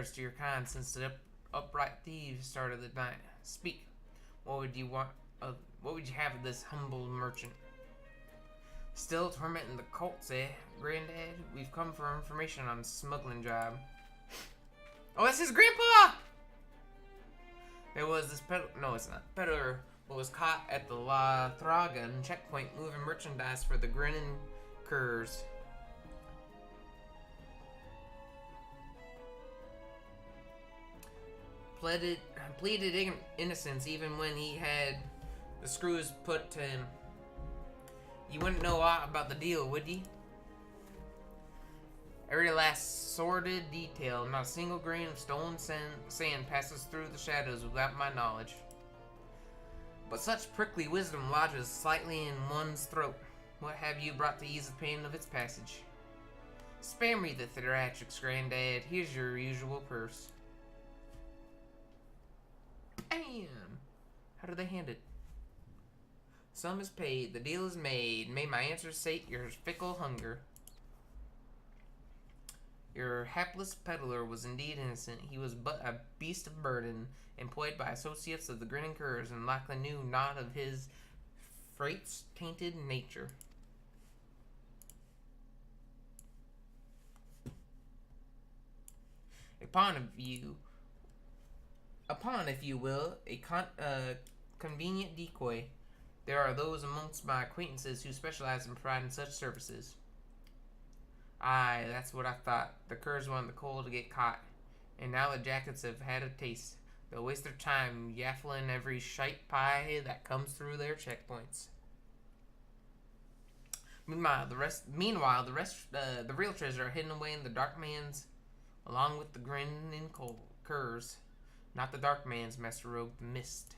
prayers to your kind since the upright thieves started the night. Speak. What would you want? What would you have of this humble merchant? Still tormenting the cults, eh, Granddad? We've come for information on a smuggling job. Oh, that's his grandpa! There was this no, it's not. Peddler was caught at the La Thragan checkpoint moving merchandise for the Grinning Curs. Pleaded innocence even when he had the screws put to him. You wouldn't know aught about the deal, would ye? Every last sordid detail, not a single grain of stolen sand passes through the shadows without my knowledge. But such prickly wisdom lodges slightly in one's throat. What have you brought to ease the pain of its passage? Spare me the theatrics, Granddad. Here's your usual purse. Bam! How do they hand it? Sum is paid, the deal is made. May my answer sate your fickle hunger. Your hapless peddler was indeed innocent. He was but a beast of burden, employed by associates of the Grinning Curs, and Lachlan knew not of his freight's tainted nature. Upon, if you will, a convenient decoy. There are those amongst my acquaintances who specialize in providing such services. Aye, that's what I thought. The curs wanted the coal to get caught, and now the jackets have had a taste. They'll waste their time yaffling every shite pie that comes through their checkpoints. Meanwhile, the real treasure are hidden away in the Dark Man's, along with the grinning curs. Not the Dark Man's, Master Rogue, the Mist.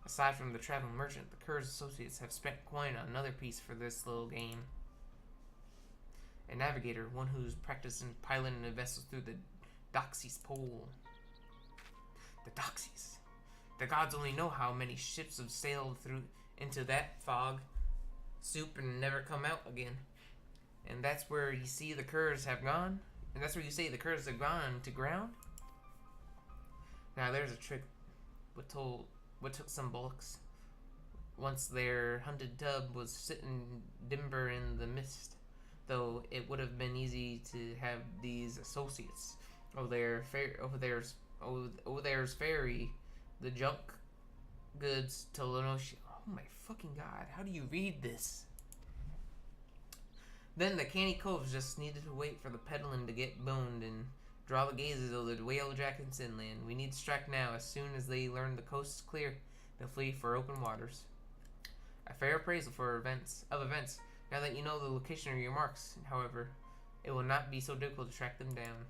Aside from the traveling merchant, the Curs associates have spent coin on another piece for this little game. A navigator, one who's practicing piloting a vessel through the Doxy's Pole. The Doxys. The gods only know how many ships have sailed through into that fog soup and never come out again. And that's where you see the Curs have gone? And that's where you say the Curs have gone to ground? Now there's a trick. What took some bullocks once their hunted tub was sitting dimber in the mist, though it would have been easy to have these associates there's ferry the junk goods to Lenosia. Oh my fucking god, how do you read this? Then the canny coves just needed to wait for the peddling to get boned and draw the gazes of the whale jackets inland. We need to strike now. As soon as they learn the coast is clear, they'll flee for open waters. A fair appraisal of events. Now that you know the location of your marks, however, it will not be so difficult to track them down.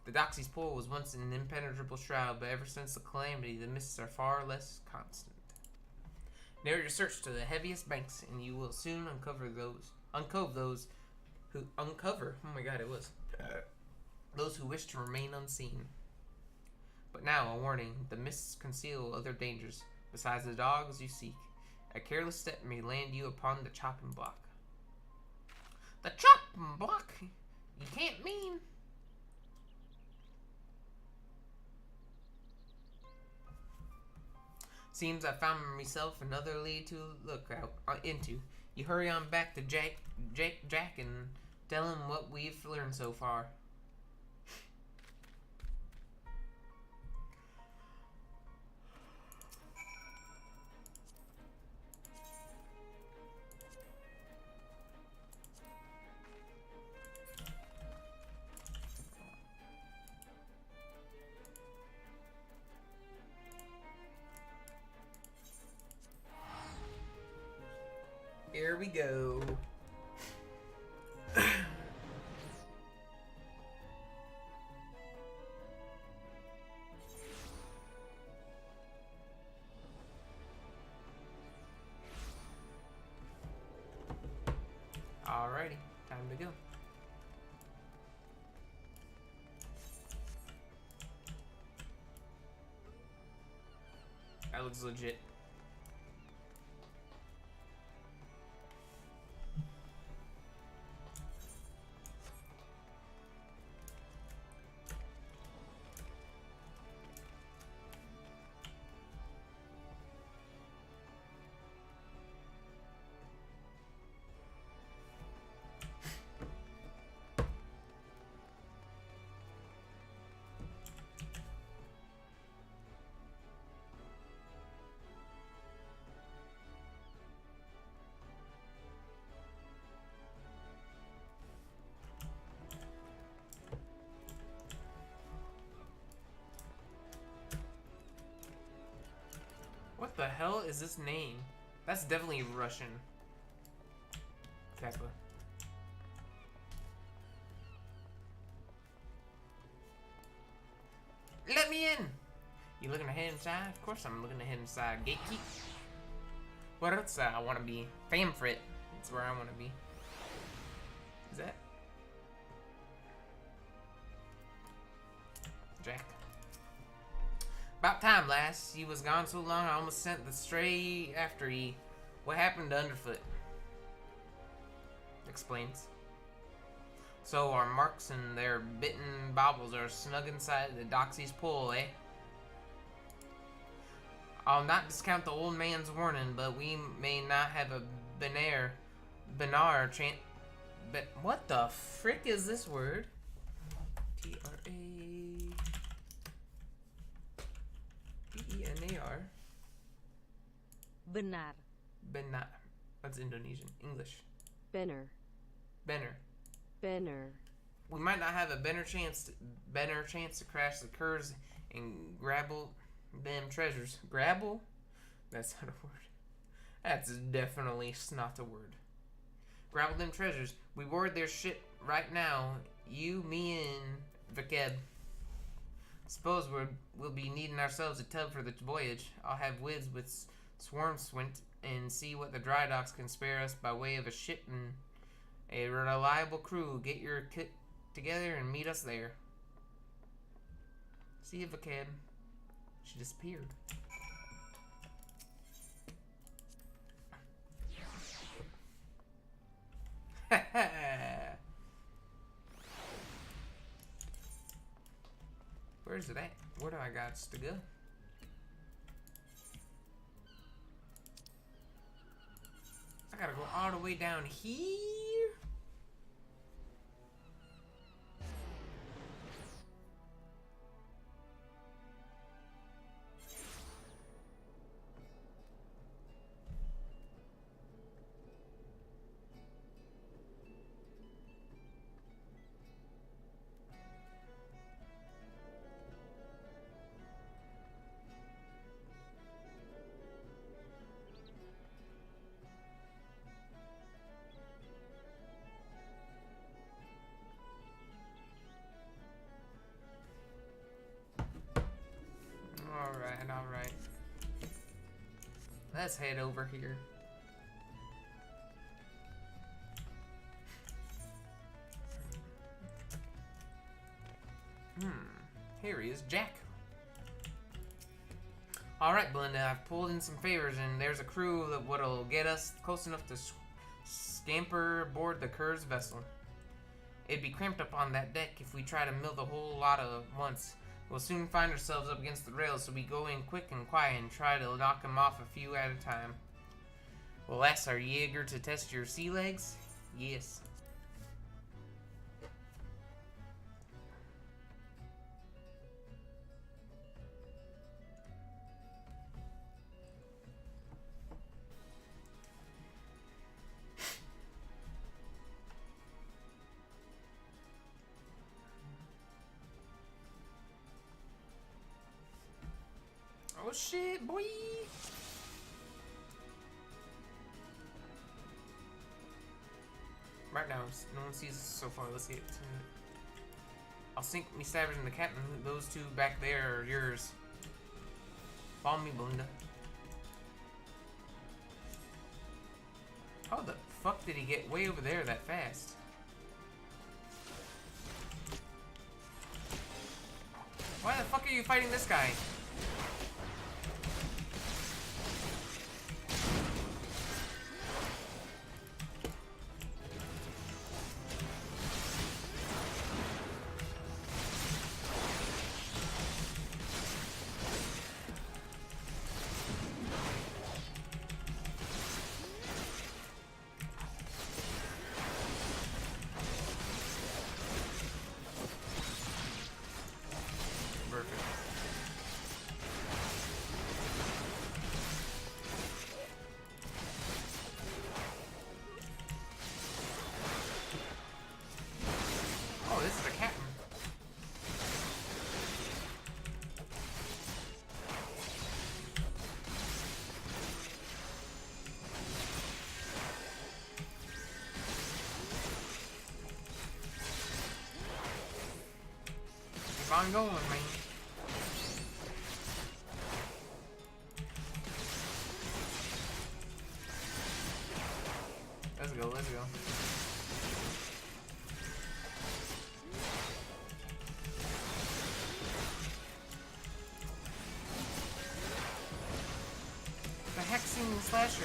The Doxy's Pole was once an impenetrable shroud, but ever since the calamity, the mists are far less constant. Narrow your search to the heaviest banks, and you will soon uncover those who wish to remain unseen. But now, a warning, the mists conceal other dangers. Besides the dogs you seek, a careless step may land you upon the chopping block. The chopping block? You can't mean... Seems I found myself another lead to look out into. You hurry on back to Jack and tell him what we've learned so far. Here we go. Alrighty, time to go. That looks legit. is this name? That's definitely Russian. Casper. Let me in! You looking to head inside? Of course I'm looking to head inside. Gatekeep. What else I want to be? Famfrit. That's where I want to be. Is that? Jack. About time, lass. He was gone so long I almost sent the stray after ye. What happened to Underfoot? Explains. So our marks and their bitten baubles are snug inside the Doxy's pool, eh? I'll not discount the old man's warning, but we may not have a Benar chance. But what the frick is this word? T-R-A-B-E-N-A-R. Benar. Benar. That's Indonesian. English. Benner. Benner. Benner. We might not have a better chance to crash the curves and grabble them treasures. Grabble? That's not a word. That's definitely not a word. Grabble them treasures. We board their ship right now. You, me, and Vakeb. Suppose we'll be needing ourselves a tub for the voyage. I'll have Wiz with Swarmswint and see what the dry docks can spare us by way of a ship and a reliable crew. Get your kit together and meet us there. See you, Vakeb. She disappeared. Where's it at? Where do I got to go? I gotta go all the way down here. Alright. Let's head over here. Here he is, Jack. Alright, Belinda, I've pulled in some favors, and there's a crew that'll get us close enough to scamper aboard the Cur's vessel. It'd be cramped up on that deck if we try to mill the whole lot at once. We'll soon find ourselves up against the rails, so we go in quick and quiet and try to knock them off a few at a time. Well, lass, are ye eager to test your sea legs? Yes. Oh shit, boy! Right now, no one sees us so far. Let's get to it. I'll sink me stabbers in the captain. Those two back there are yours. Follow me, Belinda. How the fuck did he get way over there that fast? Why the fuck are you fighting this guy? on going, man. Let's go, let's go. The Hexing Slasher.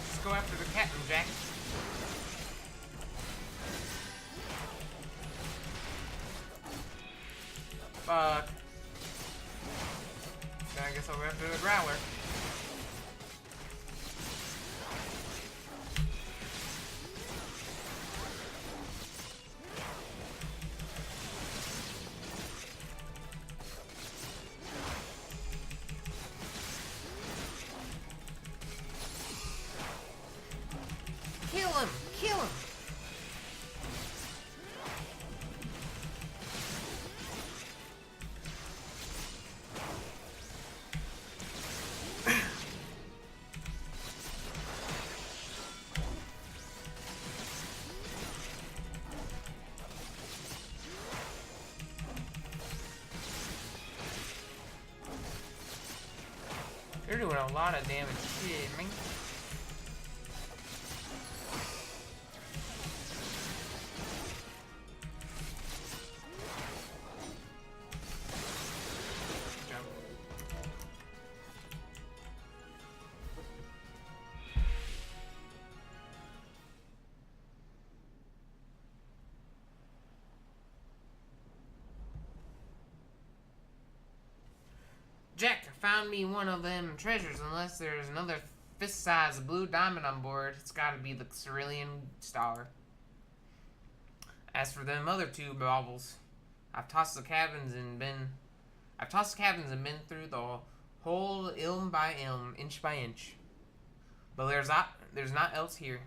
Let's go after the Captain Jack. Fuck. Then I guess I'll go after the Growler. Kill him! Kill him! You're doing a lot of damage. Shit, man. Jump. Jack, I found me one of them treasures. Unless there's another fist-sized blue diamond on board, it's gotta be the Cerulean Star. As for them other two baubles, I've tossed the cabins and been through the whole ilm by ilm, inch by inch. But there's not else here.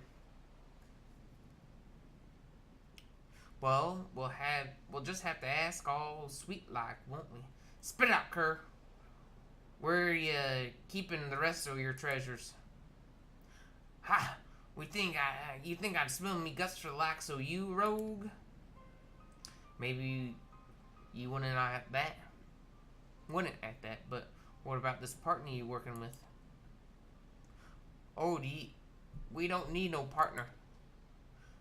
Well, we'll just have to ask all sweet like, won't we? Spit it out, Kerr. Where are you keeping the rest of your treasures? Ha! You think I'd spill me guts for the likes of you, rogue? Maybe you wouldn't at that. But what about this partner you working with? Oh, we don't need no partner.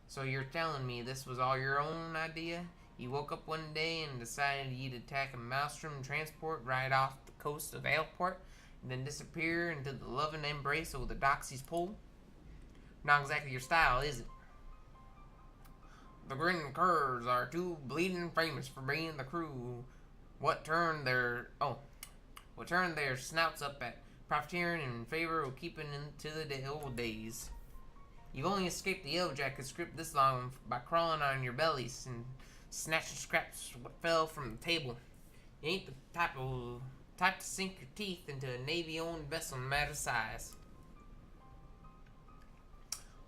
So you're telling me this was all your own idea? You woke up one day and decided you'd attack a Maelstrom transport right off the coast of Aleport, and then disappear into the loving embrace of the Doxy's pole? Not exactly your style, is it? The Grin Curs are too bleeding famous for being the crew what turned their snouts up at profiteering in favor of keeping into the old days. You've only escaped the Yellowjacket script this long by crawling on your bellies and snatching scraps what fell from the table. You ain't the type to sink your teeth into a Navy-owned vessel no matter size.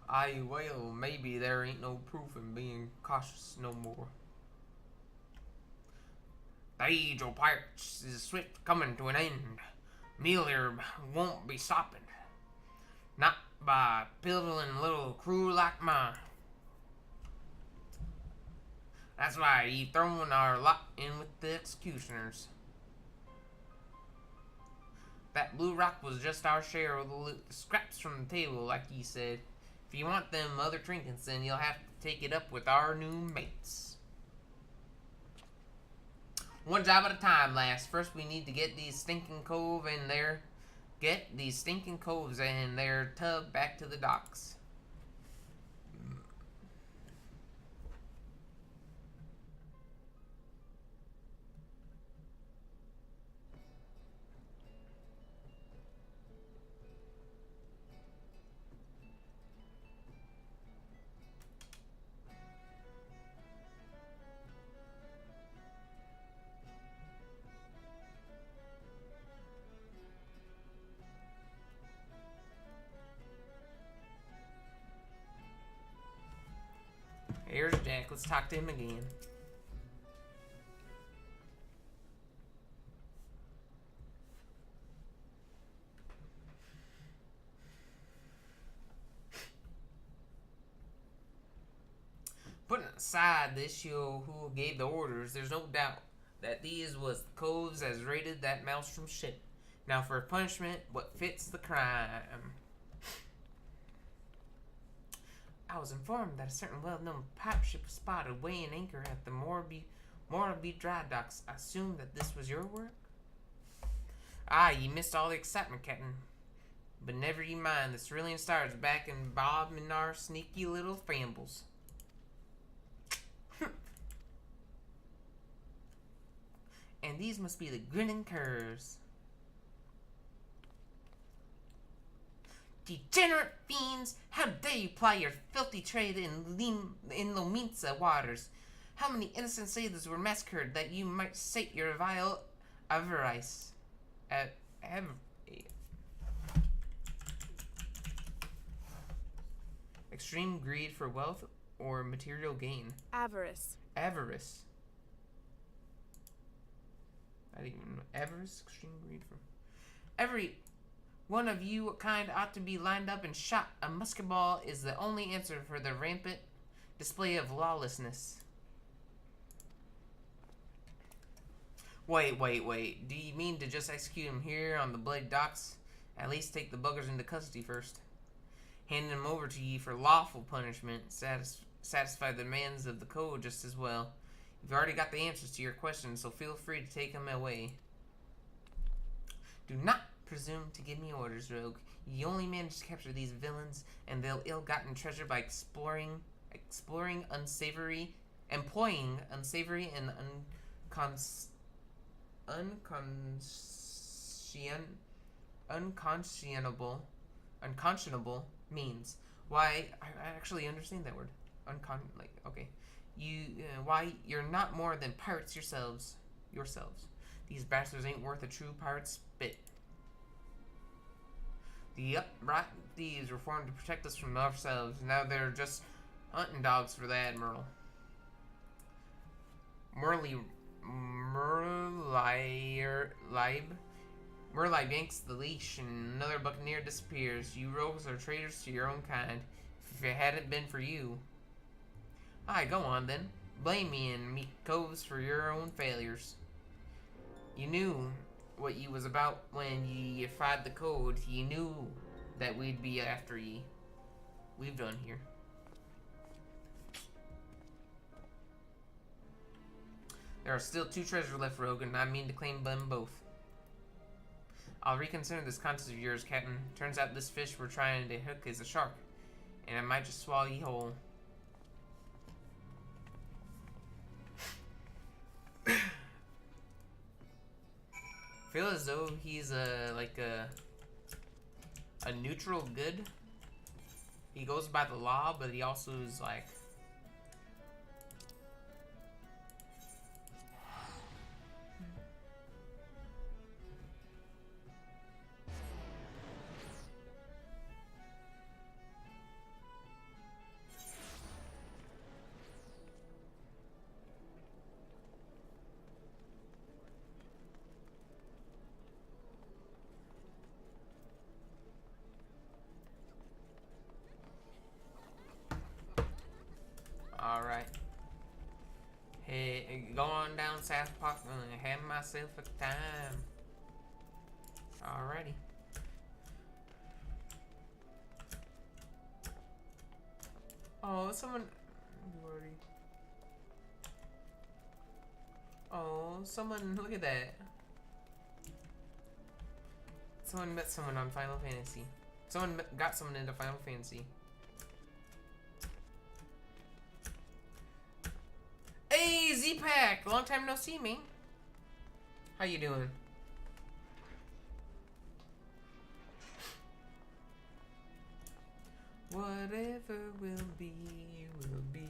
Aye, well, maybe there ain't no proof in being cautious no more. The age of pirates is swift coming to an end. Miller won't be stopping. Not by piddling little crew like mine. That's why he throwing our lot in with the executioners. That blue rock was just our share of the loot, the scraps from the table, like ye said. If you want them other trinkets, then you'll have to take it up with our new mates. One job at a time, lass. First, we need to get these stinking coves and their tug back to the docks. Here's Jack. Let's talk to him again. aside the issue who gave the orders, there's no doubt that these was the coves as raided that Maelstrom ship. Now for punishment, what fits the crime? I was informed that a certain well-known pirate ship was spotted weighing anchor at the Morabee dry docks. I assume that this was your work? Ah, you missed all the excitement, Captain. But never you mind, the Cerulean Stars back in Bob and our sneaky little fambles. And these must be the grinning curs. Degenerate fiends! How dare you ply your filthy trade in Lominsa waters? How many innocent sailors were massacred that you might sate your vile avarice? Extreme greed for wealth or material gain? Avarice. Avarice. I didn't even know. Avarice? Extreme greed for... Every one of you kind ought to be lined up and shot. A musket ball is the only answer for the rampant display of lawlessness. Wait. Do you mean to just execute him here on the Blade docks? At least take the buggers into custody first. Hand them over to ye for lawful punishment. Satisfy the demands of the code just as well. You've already got the answers to your questions, so feel free to take them away. Do not presume to give me orders, rogue. You only managed to capture these villains and their ill-gotten treasure by employing unsavory and unconscionable means. Why, I actually understand that word. Okay. Why, you're not more than pirates yourselves. These bastards ain't worth a true pirate's spit. The upright thieves were formed to protect us from ourselves. Now they're just hunting dogs for the Admiral. Merlibe yanks the leash and another buccaneer disappears. You rogues are traitors to your own kind. If it hadn't been for you... Aye, go on then. Blame me and me coves for your own failures. You knew what you was about when ye defied the code. Ye knew that we'd be after ye. We've done here. There are still 2 treasures left, rogue, and I mean to claim them both. I'll reconsider this contest of yours, Captain. Turns out this fish we're trying to hook is a shark, and it might just swallow ye whole. Feel as though he's like a neutral good. He goes by the law, but he also is like... Alright. Hey, go on down South Park and have myself a time. Alrighty. Oh, someone... Oh, someone... Look at that. Someone met someone on Final Fantasy. Someone got someone into Final Fantasy. Hey, Z-Pack! Long time no see, me. How you doing? Whatever will be, will be.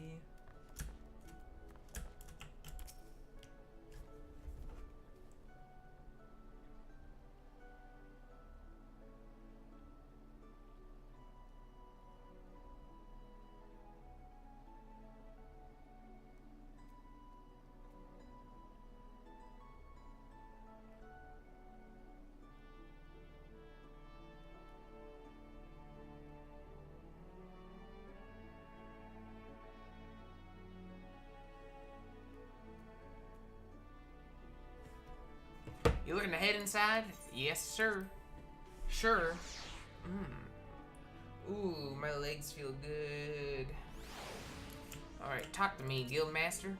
You looking to head inside? Yes, sir. Sure. Ooh, my legs feel good. Alright, talk to me, Guildmaster.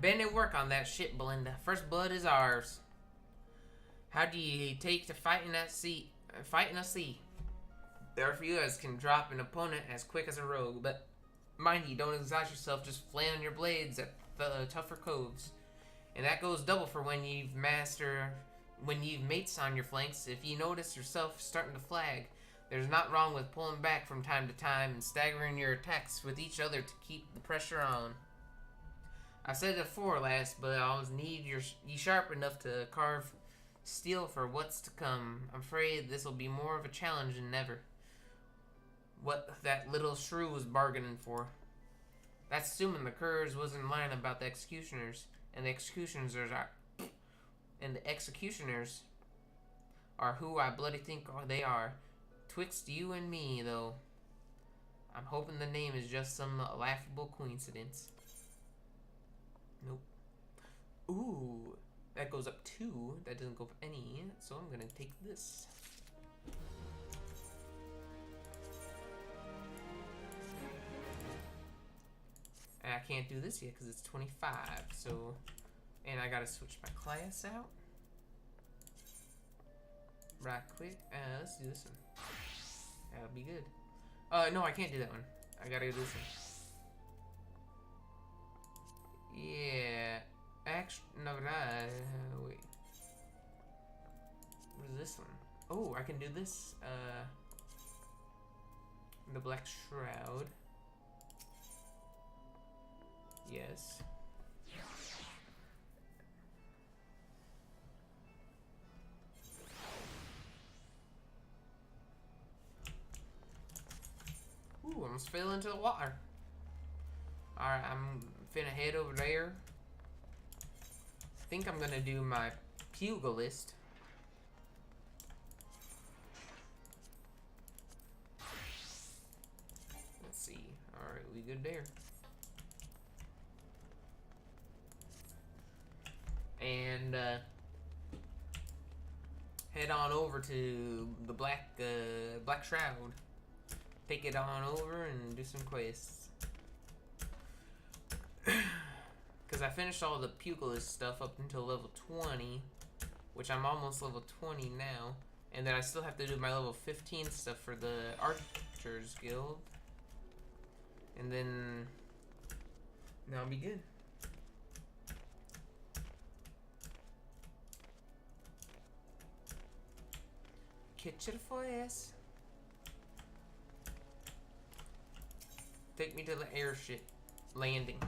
Been at work on that ship, Belinda. First blood is ours. How do you take to fighting at sea? Fighting a sea. There are few as can drop an opponent as quick as a rogue, but mind you, don't exhaust yourself just flailing your blades at the tougher coves. And that goes double for when you've mates on your flanks. If you notice yourself starting to flag, there's not wrong with pulling back from time to time and staggering your attacks with each other to keep the pressure on. I said it before last, but I always need you sharp enough to carve steel for what's to come. I'm afraid this will be more of a challenge than ever. What that little shrew was bargaining for. That's assuming the curs wasn't lying about the executioners, and the executioners are who I bloody think they are. Twixt you and me, though, I'm hoping the name is just some laughable coincidence. Nope. Ooh, that goes up 2. That doesn't go up any, so I'm gonna take this. And I can't do this yet because it's 25, so... And I gotta switch my class out. Right quick. Let's do this one. That'll be good. No, I can't do that one. I gotta do this one. Yeah. Actually, no, wait. What is this one? Oh, I can do this. The Black Shroud. Yes. Ooh, I almost fell into the water. Alright, I'm finna head over there. I think I'm gonna do my pugilist. Let's see. Alright, we good there. And head on over to the Black Shroud. Take it on over and do some quests. Because I finished all the pugilist stuff up until level 20, which I'm almost level 20 now. And then I still have to do my level 15 stuff for the Archers Guild. And then I'll be good. Catch it for us. Take me to the airship landing.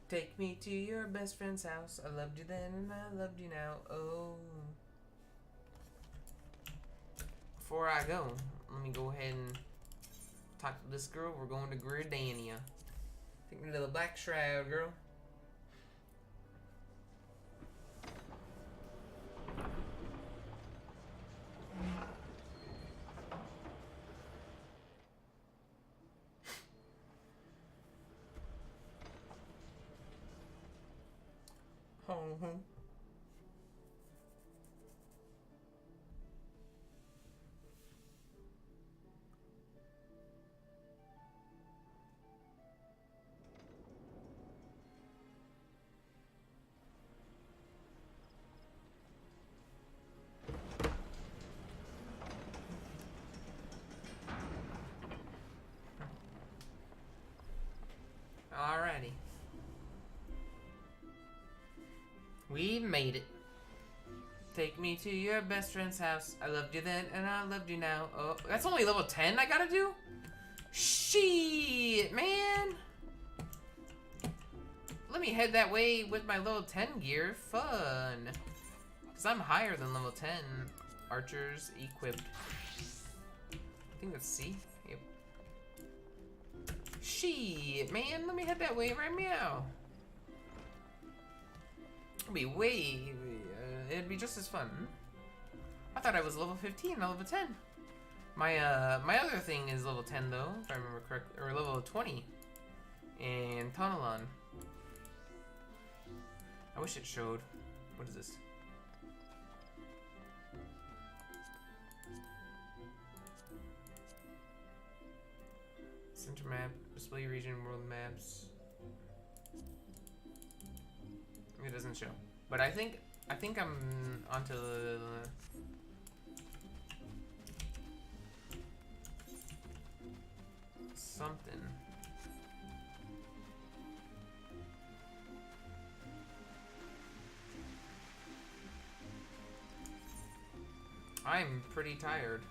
Take me to your best friend's house. I loved you then and I loved you now. Oh. Before I go, let me go ahead and talk to this girl. We're going to Gridania. Take me to the Black Shroud, girl. Home. Alrighty. We've made it. Take me to your best friend's house. I loved you then and I loved you now. Oh, that's only level 10 I gotta do? Shit, man. Let me head that way with my level 10 gear. Fun. Because I'm higher than level 10. Archers equipped. I think that's C. Yep. Shit, man. Let me head that way right meow. It'd be it'd be just as fun. I thought I was level 15, not level 10. My other thing is level 10 though, if I remember correctly, or level 20. And Tonalon. I wish it showed. What is this? Center map, display region, world maps. It doesn't show, but I think I'm onto something. I'm pretty tired.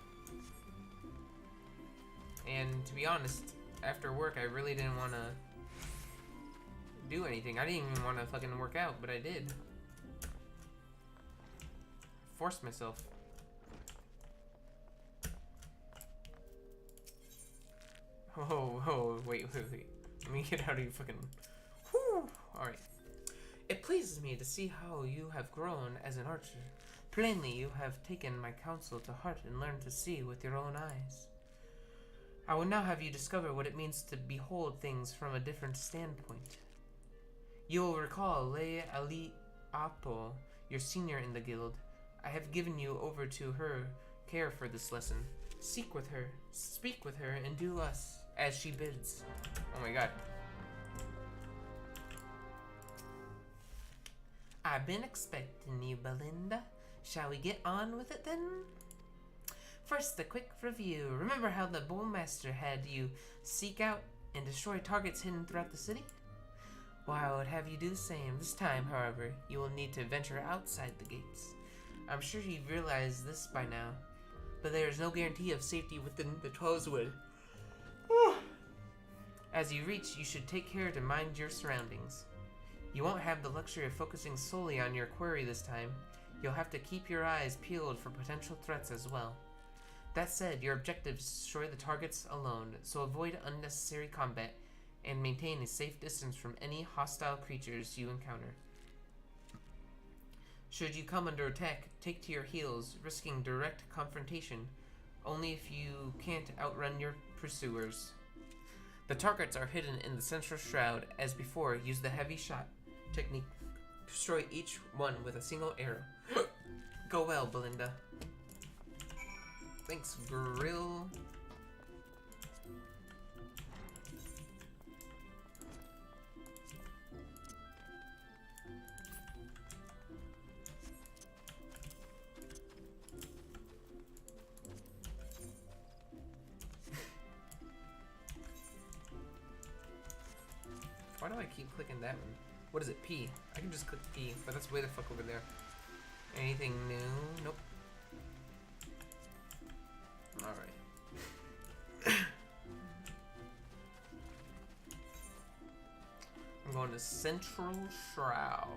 And to be honest, after work I really didn't want to do anything. I didn't even want to fucking work out, but I did. Forced myself. Oh, wait. Let me get out of your fucking... Whew. Alright. It pleases me to see how you have grown as an archer. Plainly, you have taken my counsel to heart and learned to see with your own eyes. I will now have you discover what it means to behold things from a different standpoint. You will recall Leia Ali Apo, your senior in the guild. I have given you over to her care for this lesson. Seek with her, speak with her, and do us as she bids. Oh my god. I've been expecting you, Belinda. Shall we get on with it then? First, a quick review. Remember how the Bowmaster had you seek out and destroy targets hidden throughout the city? Well, I would have you do the same. This time, however, you will need to venture outside the gates. I'm sure you've realized this by now, but there is no guarantee of safety within the 12's Wood. As you reach, you should take care to mind your surroundings. You won't have the luxury of focusing solely on your quarry this time. You'll have to keep your eyes peeled for potential threats as well. That said, your objective is to destroy the targets alone, so avoid unnecessary combat and maintain a safe distance from any hostile creatures you encounter. Should you come under attack, take to your heels, risking direct confrontation, only if you can't outrun your pursuers. The targets are hidden in the central shroud. As before, use the heavy shot technique to destroy each one with a single arrow. Go well, Belinda. Thanks, Grill. Why do I keep clicking that one? What is it? P. I can just click P, but that's way the fuck over there. Anything new? Nope. Alright. I'm going to Central Shroud.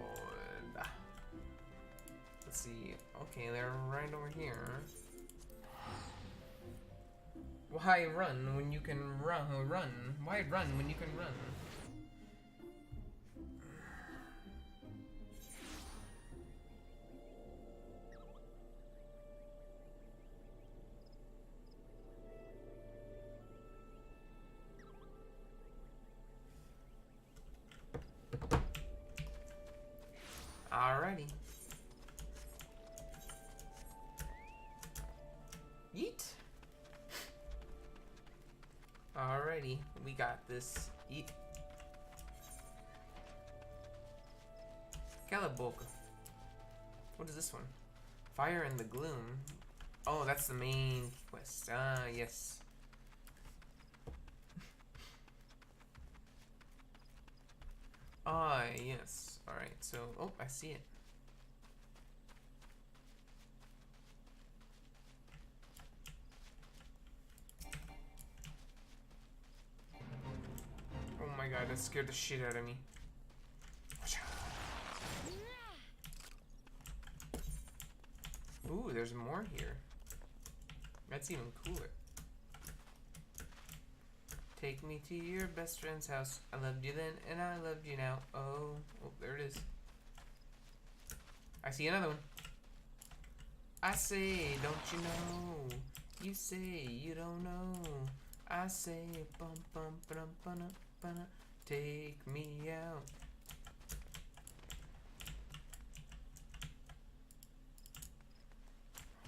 Let's see. Okay, they're right over here. Why run when you can run? Why run when you can run? Alrighty. Yeet. Alrighty, we got this. Yeet. Calaboca. What is this one? Fire in the Gloom. Oh, that's the main quest. Ah, yes. Ah, yes. Alright, so... Oh, I see it. Oh my god, that scared the shit out of me. Ooh, there's more here. That's even cooler. Take me to your best friend's house. I loved you then, and I loved you now. Oh, there it is. I see another one. I say, don't you know? You say you don't know. I say, bum bum bum bum bum. Take me out.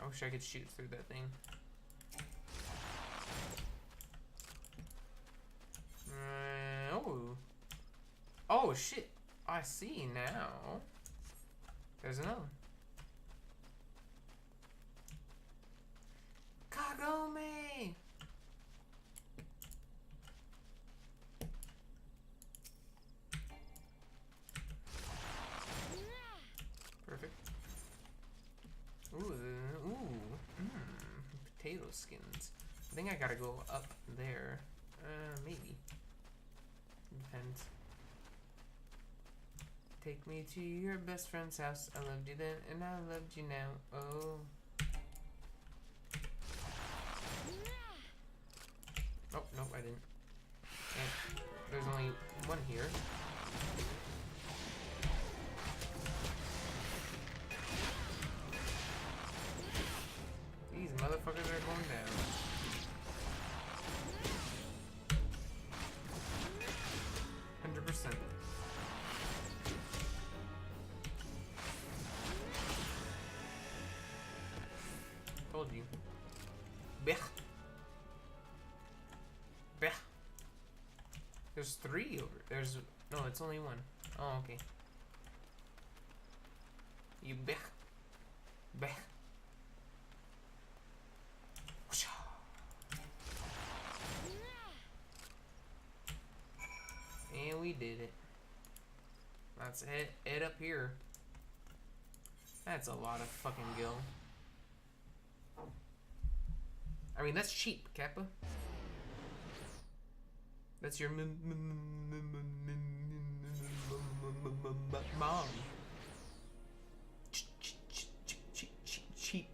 I wish I could shoot through that thing. Oh. Oh, shit. I see now. There's another one. Kagome! Perfect. Ooh, potato skins. I think I gotta go up there. Maybe. Depends. Take me to your best friend's house. I loved you then, and I loved you now. Oh. Oh, nope, I didn't. And there's only one here. These motherfuckers are going down. Told you. Blech. Blech. There's three over. There's no. It's only one. Oh, okay. You blech. Blech. And we did it. Let's head up here. That's a lot of fucking gil. I mean, that's cheap, Kappa. That's your mom. Cheap.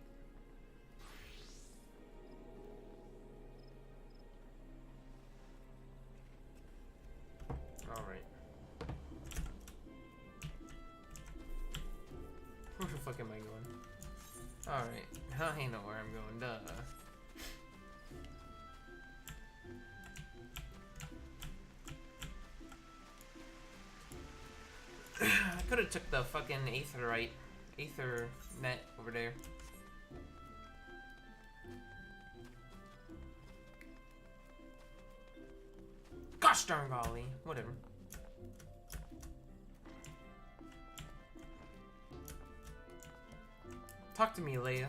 Alright. Where the fuck am I going? Alright. I know where I'm going, duh. I could have took the fucking Aether net over there. Gosh darn golly, whatever. Talk to me, Leia.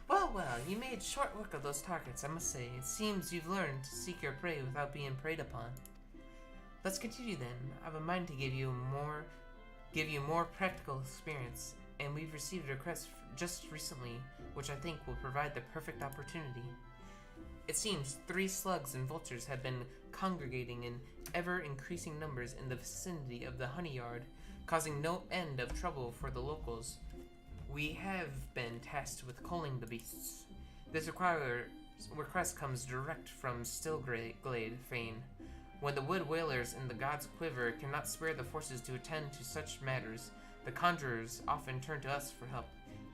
Well, you made short work of those targets, I must say. It seems you've learned to seek your prey without being preyed upon. Let's continue then. I have a mind to give you more practical experience, and we've received a request just recently, which I think will provide the perfect opportunity. It seems 3 slugs and vultures have been congregating in ever-increasing numbers in the vicinity of the honey yard, causing no end of trouble for the locals. We have been tasked with culling the beasts. This request comes direct from Stillglade Fane. When the wood whalers in the God's Quiver cannot spare the forces to attend to such matters, the conjurers often turn to us for help.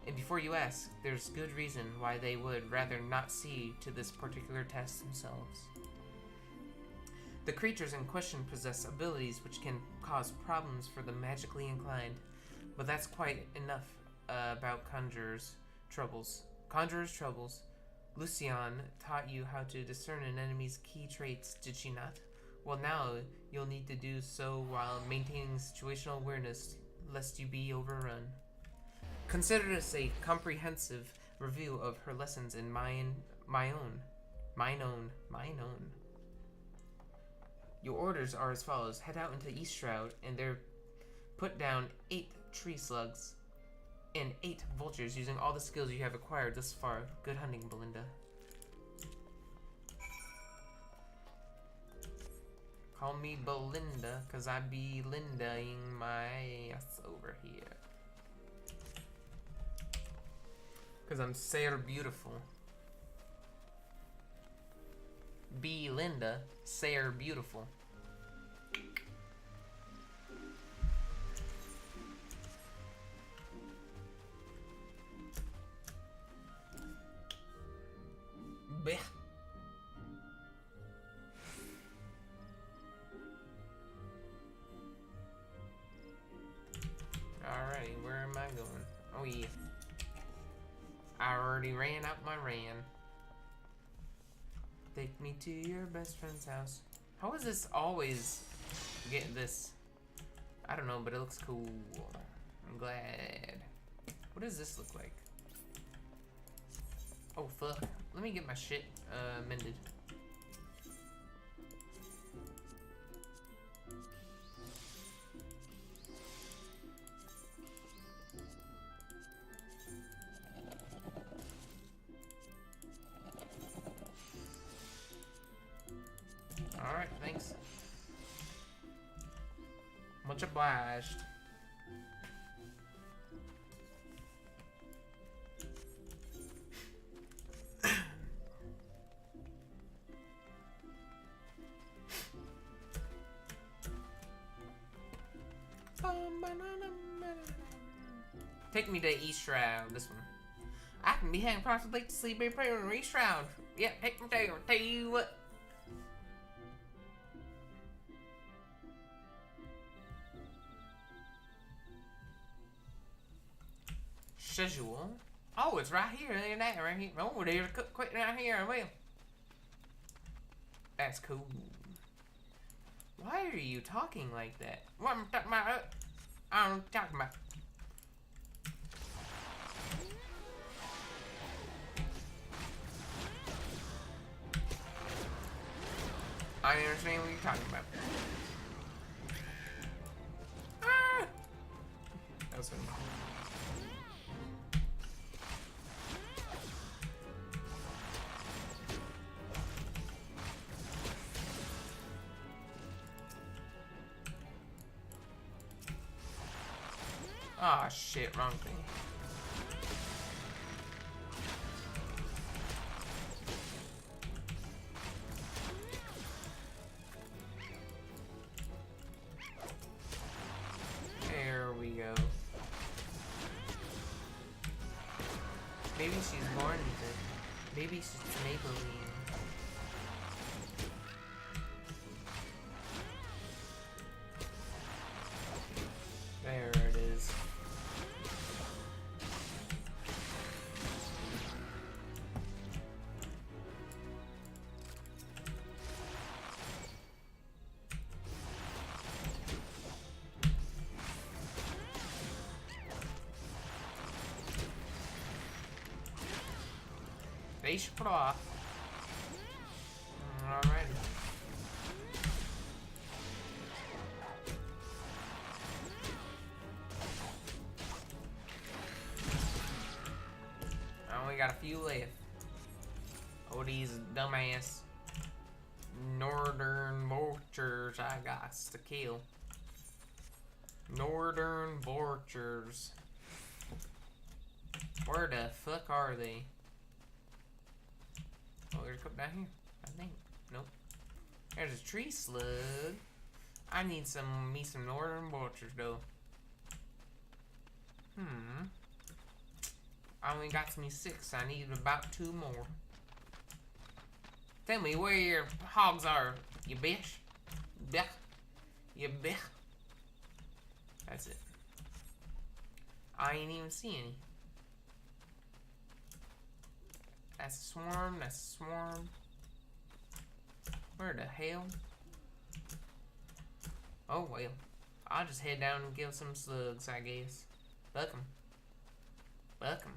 And before you ask, there's good reason why they would rather not see to this particular task themselves. The creatures in question possess abilities which can cause problems for the magically inclined, but that's quite enough about Conjurer's troubles. Lucian taught you how to discern an enemy's key traits, did she not? Well, now you'll need to do so while maintaining situational awareness, lest you be overrun. Consider this a comprehensive review of her lessons and mine own. Your orders are as follows. Head out into East Shroud and there put down 8 tree slugs and 8 vultures using all the skills you have acquired thus far. Good hunting, Belinda. Call me Belinda, cause I be Lindaing my ass over here. Cause I'm Sayer Beautiful. Be Linda, Sayer Beautiful. Blech. Alrighty, where am I going? Oh yeah. I already ran out my ran. Take me to your best friend's house. How is this always get this. I don't know, but it looks cool. I'm glad. What does this look like? Oh fuck. Let me get my shit mended. Alright, thanks. Much obliged. Take me to East Shroud, this one. I can be hanging across the lake to sleep in prayer in East Shroud. Yeah, take me there. Tell you what. Schedule. Oh, it's right here. Look at that, right here. Oh, there's a cook quick down here. Well, that's cool. Why are you talking like that? What am I talking about? I don't know what I'm talking about. I don't understand what you're talking about. Ah! That was funny. Ah, shit, wrong thing. There we go. Maybe she's born with it. Maybe she's Maybelline. There it is. They should put off. Alrighty. I only got a few left. Oh, these dumbass northern vultures I got to kill. Northern vultures. Where the fuck are they? Oh, there's a couple down here, I think. Nope. There's a tree slug. I need some northern vultures though. I only got me 6. I need about 2 more. Tell me where your hogs are, you bitch. Blech. You bitch. That's it. I ain't even see any. That's a swarm, that's a swarm. Where the hell? Oh well. I'll just head down and kill some slugs, I guess. Fuck 'em. Fuck 'em.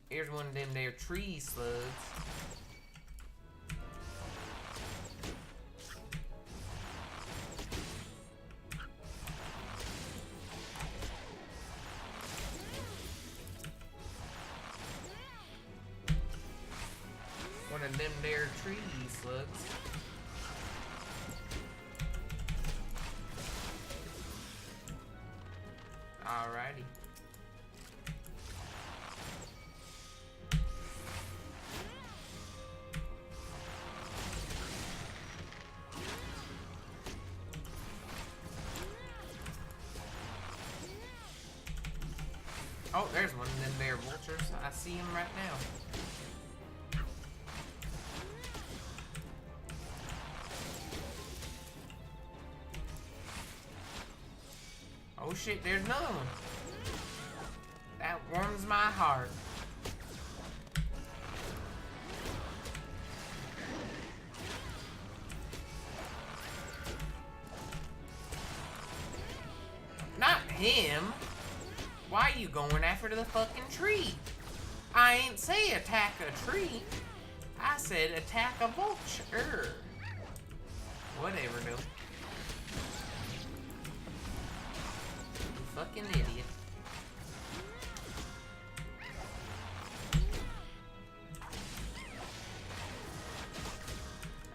Here's one of them there tree slugs. One of them there tree slugs. Alrighty. Oh, there's one of them there vultures. I see him right now. Oh shit, there's another one. That warms my heart. Not him. Why you going after the fucking tree? I ain't say attack a tree. I said attack a vulture. Whatever, though. You fucking idiot.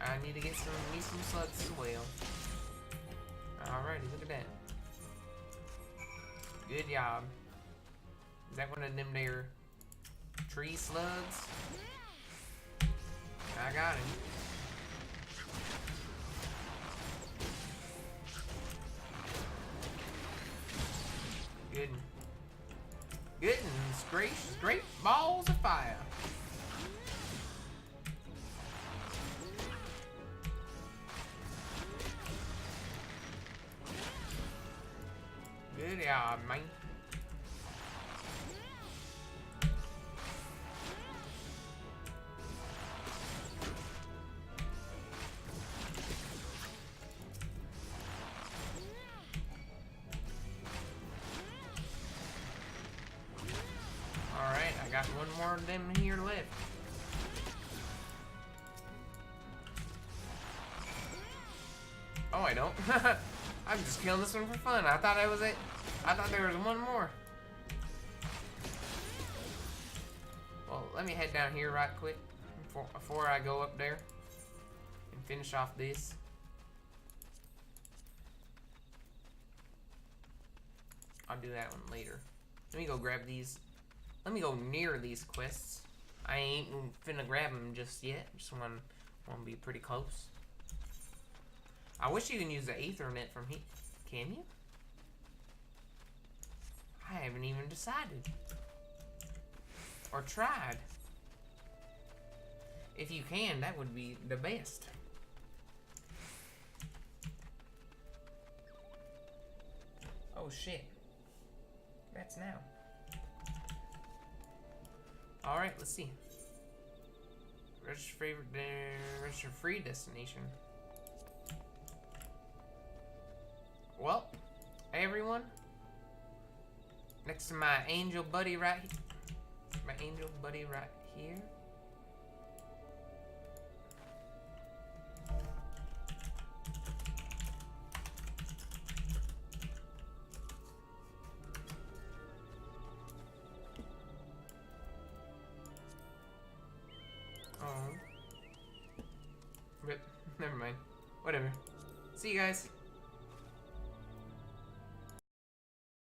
I need to get me some slugs as well. Alrighty, look at that. Good job. Is that one of them there tree slugs? I got him. Goodness gracious, great balls of fire. Good job, man. Alright, I got one more of them here left. Oh, I don't. I'm just killing this one for fun. I thought that was it. I thought there was one more. Well, let me head down here right quick before I go up there and finish off this. I'll do that one later. Let me go grab these. Let me go near these quests. I ain't finna grab them just yet. Just want to be pretty close. I wish you can use the Aethernet from here. Can you? I haven't even decided. Or tried. If you can, that would be the best. Oh shit. That's now. Alright, let's see. Register free destination. Well, hey everyone. Next to my angel buddy right here. My angel buddy right here. Oh. Rip. Never mind. Whatever. See you guys.